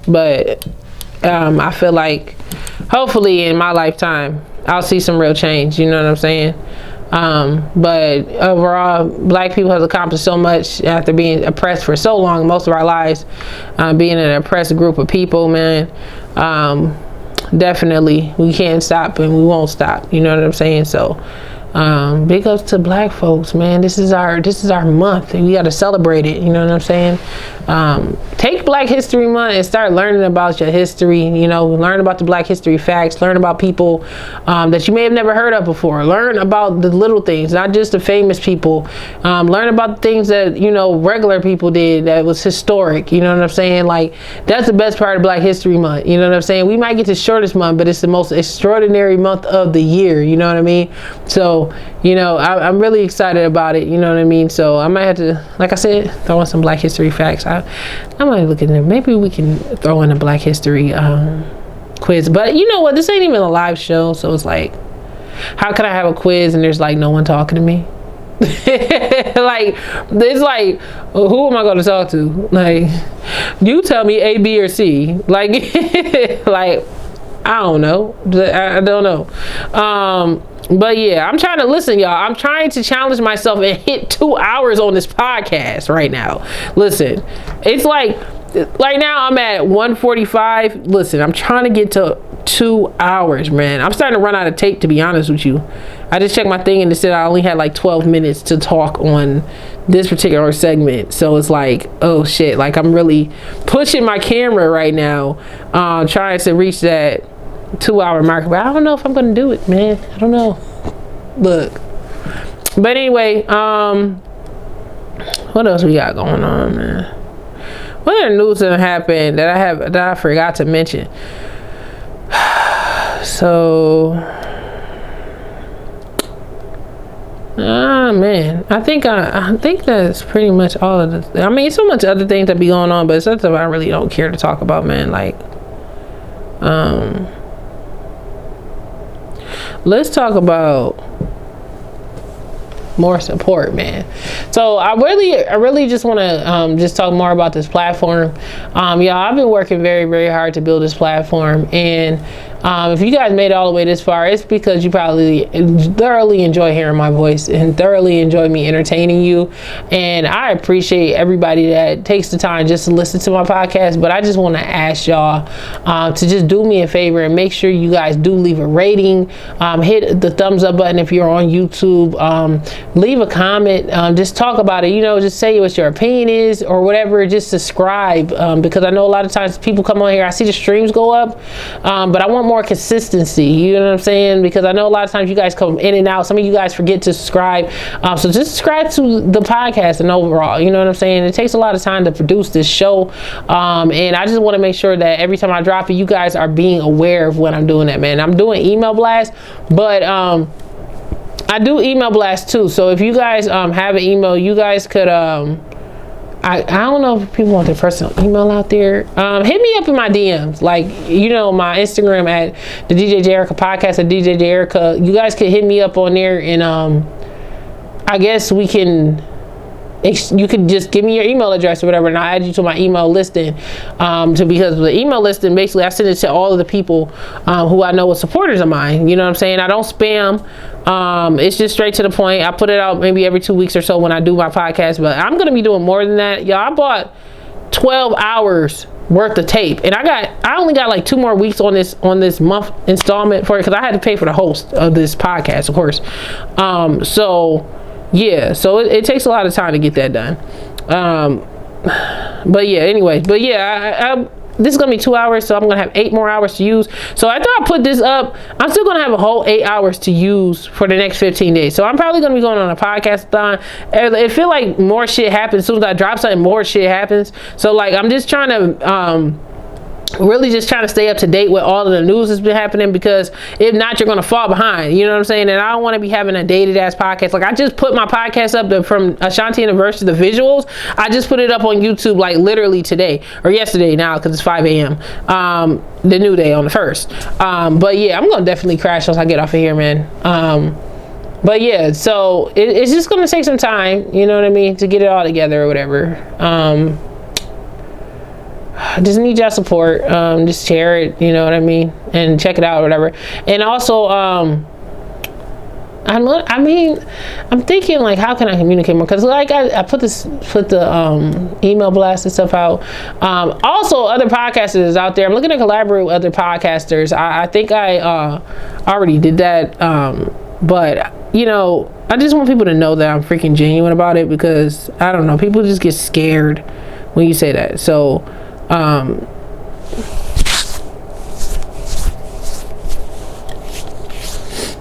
But I feel like hopefully in my lifetime I'll see some real change, you know what I'm saying? But overall, black people have accomplished so much after being oppressed for so long, most of our lives, being an oppressed group of people, man. Definitely we can't stop and we won't stop, you know what I'm saying? So big ups to black folks, man. This is our month and we got to celebrate it, you know what I'm saying? Take Black History Month and start learning about your history, you know, learn about the Black history facts, learn about people that you may have never heard of before, learn about the little things, not just the famous people, learn about the things that, you know, regular people did that was historic, you know what I'm saying? Like, that's the best part of Black History Month, you know what I'm saying? We might get the shortest month, but it's the most extraordinary month of the year, you know what I mean? So, you know, I'm really excited about it, you know what I mean? So I might have to, like I said, throw in some Black history facts. I might look at them. Maybe we can throw in a Black history quiz. But you know what? This ain't even a live show, so it's like, how can I have a quiz and there's like no one talking to me? Like, it's like, who am I going to talk to? Like, you tell me A, B, or C. Like, like, I don't know. I don't know. But yeah, I'm trying to listen, y'all. I'm trying to challenge myself and hit 2 hours on this podcast right now. Listen, it's like right now I'm at 1:45. Listen, I'm trying to get to 2 hours, man. I'm starting to run out of tape, to be honest with you. I just checked my thing and it said I only had like 12 minutes to talk on this particular segment. So it's like, oh shit, like I'm really pushing my camera right now, trying to reach that 2 hour mark, but I don't know if I'm gonna do it, man. I don't know. Look, but anyway, what else we got going on, man? What other news that happened that I forgot to mention? So, man, I think that's pretty much all of the. I mean, so much other things that be going on, but it's something I really don't care to talk about, man. Like, let's talk about more support, man. So I really just want to just talk more about this platform. Yeah, I've been working very, very hard to build this platform, and if you guys made it all the way this far, it's because you probably thoroughly enjoy hearing my voice and thoroughly enjoy me entertaining you. And I appreciate everybody that takes the time just to listen to my podcast. But I just want to ask y'all to just do me a favor and make sure you guys do leave a rating, hit the thumbs up button if you're on YouTube, leave a comment, just talk about it, you know, just say what your opinion is or whatever. Just subscribe, because I know a lot of times people come on here, I see the streams go up, but I want more consistency, you know what I'm saying? Because I know a lot of times you guys come in and out. Some of you guys forget to subscribe, so just subscribe to the podcast and overall, you know what I'm saying? It takes a lot of time to produce this show, and I just want to make sure that every time I drop it, you guys are being aware of when I'm doing that, man. I'm doing email blasts, but I do email blasts too. So if you guys have an email, you guys could I don't know if people want their personal email out there. Hit me up in my DMs, like, you know, my Instagram at the DJJAYERICA podcast at DJJAYERICA. You guys could hit me up on there, and I guess we can. You could just give me your email address or whatever, and I'll add you to my email listing. Because the email listing, basically, I send it to all of the people who I know are supporters of mine. You know what I'm saying? I don't spam. It's just straight to the point. I put it out maybe every 2 weeks or so when I do my podcast, but I'm gonna be doing more than that. Y'all, I bought 12 hours worth of tape, and I only got like 2 more weeks on this month installment for it, because I had to pay for the host of this podcast, of course. So yeah, so it takes a lot of time to get that done. But yeah, anyway, but yeah, this is gonna be 2 hours, so I'm gonna have 8 more hours to use. So after I put this up, I'm still gonna have a whole 8 hours to use for the next 15 days. So I'm probably gonna be going on a podcast-a-thon. It feel like more shit happens as soon as I drop something. More shit happens. So like, I'm just trying to really just trying to stay up to date with all of the news that's been happening, because if not, you're going to fall behind, you know what I'm saying? And I don't want to be having a dated ass podcast. Like, I just put my podcast up from Ashanti and the Verse to the visuals. I just put it up on YouTube like literally today or yesterday now, because it's 5 a.m. The new day on the 1st. But yeah, I'm going to definitely crash once I get off of here, man. But yeah, so it's just going to take some time, you know what I mean, to get it all together or whatever. I just need y'all support. Just share it, you know what I mean, and check it out or whatever. And also, I'm thinking like, how can I communicate more? Because like I put the email blast and stuff out. Also, other podcasters out there. I'm looking to collaborate with other podcasters. I think I already did that. But you know, I just want people to know that I'm freaking genuine about it, because I don't know, people just get scared when you say that. So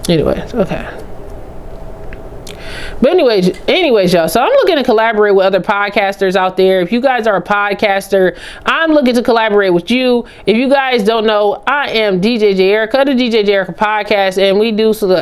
anyways, okay. But anyways, y'all. So I'm looking to collaborate with other podcasters out there. If you guys are a podcaster, I'm looking to collaborate with you. If you guys don't know, I am DJ Jayerica, the DJ Jayerica podcast, and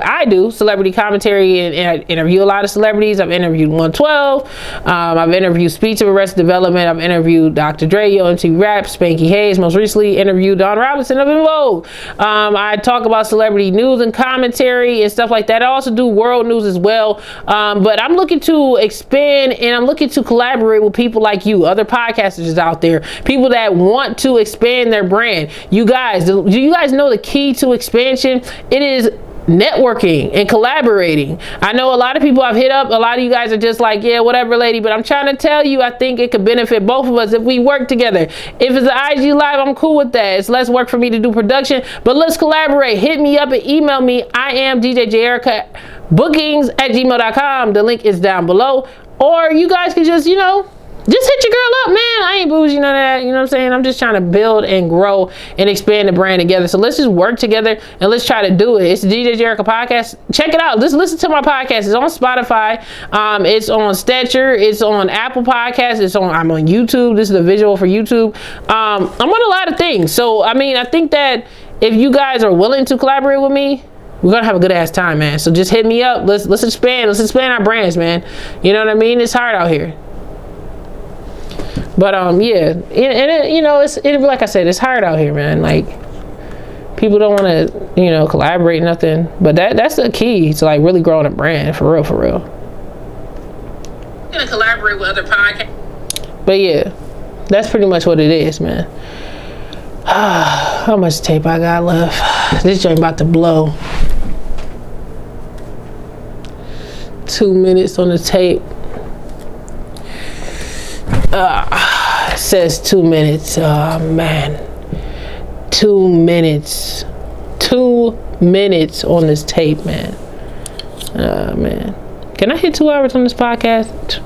I do celebrity commentary and I interview a lot of celebrities. I've interviewed 112. I've interviewed Speech of Arrested Development. I've interviewed Dr. Dre, Yo MTV Rap, Spanky Hayes. Most recently interviewed Don Robinson of En Vogue. I talk about celebrity news and commentary and stuff like that. I also do world news as well. But I'm looking to expand, and I'm looking to collaborate with people like you, other podcasters out there, people that want to expand their brand. You guys, do you guys know the key to expansion? It is networking and collaborating. I know a lot of people I've hit up, a lot of you guys are just like, yeah, whatever, lady, but I'm trying to tell you, I think it could benefit both of us if we work together. If it's an IG live, I'm cool with that. It's less work for me to do production, but let's collaborate. Hit me up and email me. I am DJ Jayerica, bookings@gmail.com. The link is down below. Or you guys can just, just hit your girl up, man. I ain't bougie, none of that. You know what I'm saying? I'm just trying to build and grow and expand the brand together. So let's just work together and let's try to do it. It's the DJ Jayerica podcast. Check it out. Just listen to my podcast. It's on Spotify. It's on Stitcher. It's on Apple Podcasts. I'm on YouTube. This is the visual for YouTube. I'm on a lot of things. So, I think that if you guys are willing to collaborate with me, we're gonna have a good ass time, man. So just hit me up. Let's expand our brands, man. You know what I mean? It's hard out here. But yeah, and like I said, it's hard out here, man. Like, people don't want to, collaborate, nothing. But that's the key to like really growing a brand, for real. I'm gonna collaborate with other podcasts. But yeah, that's pretty much what it is, man. How much tape I got left? This joint about to blow. 2 minutes on the tape. It says 2 minutes. Oh man, 2 minutes. 2 minutes on this tape, man. Man, can I hit 2 hours on this podcast?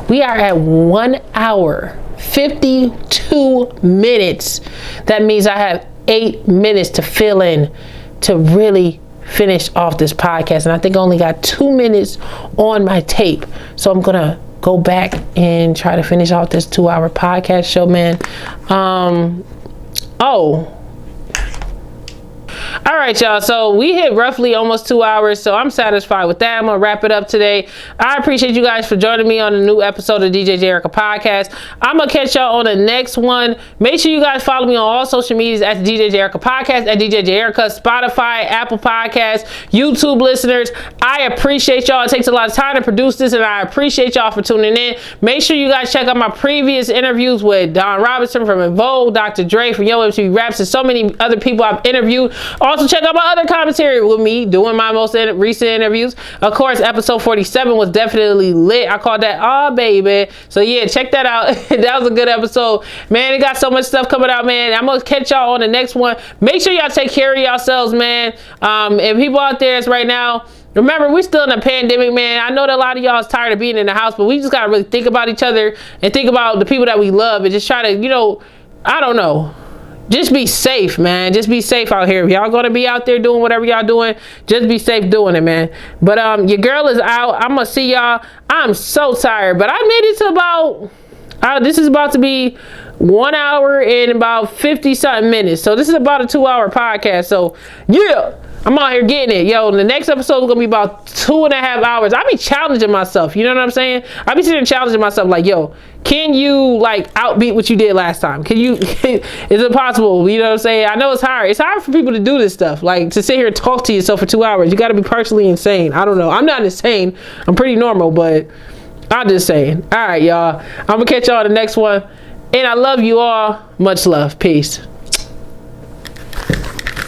We are at 1 hour 52 minutes. That means I have 8 minutes to fill in to really finish off this podcast, and I think I only got 2 minutes on my tape. So I'm gonna go back and try to finish off this 2 hour podcast show, man. All right, y'all. So we hit roughly almost 2 hours. So I'm satisfied with that. I'm going to wrap it up today. I appreciate you guys for joining me on a new episode of DJ Jayerica podcast. I'm going to catch y'all on the next one. Make sure you guys follow me on all social medias at DJ Jayerica podcast, at DJ Jayerica, Spotify, Apple Podcasts, YouTube listeners. I appreciate y'all. It takes a lot of time to produce this, and I appreciate y'all for tuning in. Make sure you guys check out my previous interviews with Don Robinson from En Vogue, Dr. Dre from Yo MTV Raps, and so many other people I've interviewed. Also, check out my other commentary with me doing my most recent interviews. Of course, episode 47 was definitely lit. I called that, oh, baby. So, yeah, check that out. That was a good episode. Man, it got so much stuff coming out, man. I'm going to catch y'all on the next one. Make sure y'all take care of yourselves, man. And people out there is right now, remember, we're still in a pandemic, man. I know that a lot of y'all is tired of being in the house, but we just got to really think about each other and think about the people that we love and just try to, I don't know. Just be safe, man. Just be safe out here. If y'all gonna be out there doing whatever y'all doing, just be safe doing it, man. But your girl is out. I'm gonna see y'all. I'm so tired, but I made it to about this is about to be 1 hour and about 50 something minutes. So this is about a 2 hour podcast. So yeah, I'm out here getting it. Yo, the next episode is gonna be about 2.5 hours. I be challenging myself, you know what I'm saying? I be sitting challenging myself like, yo, can you like outbeat what you did last time? Is it possible? You know what I'm saying? I know it's hard. It's hard for people to do this stuff. Like to sit here and talk to yourself for 2 hours. You gotta be personally insane. I don't know. I'm not insane. I'm pretty normal, but I'm just saying. All right, y'all. I'm gonna catch y'all on the next one. And I love you all. Much love. Peace.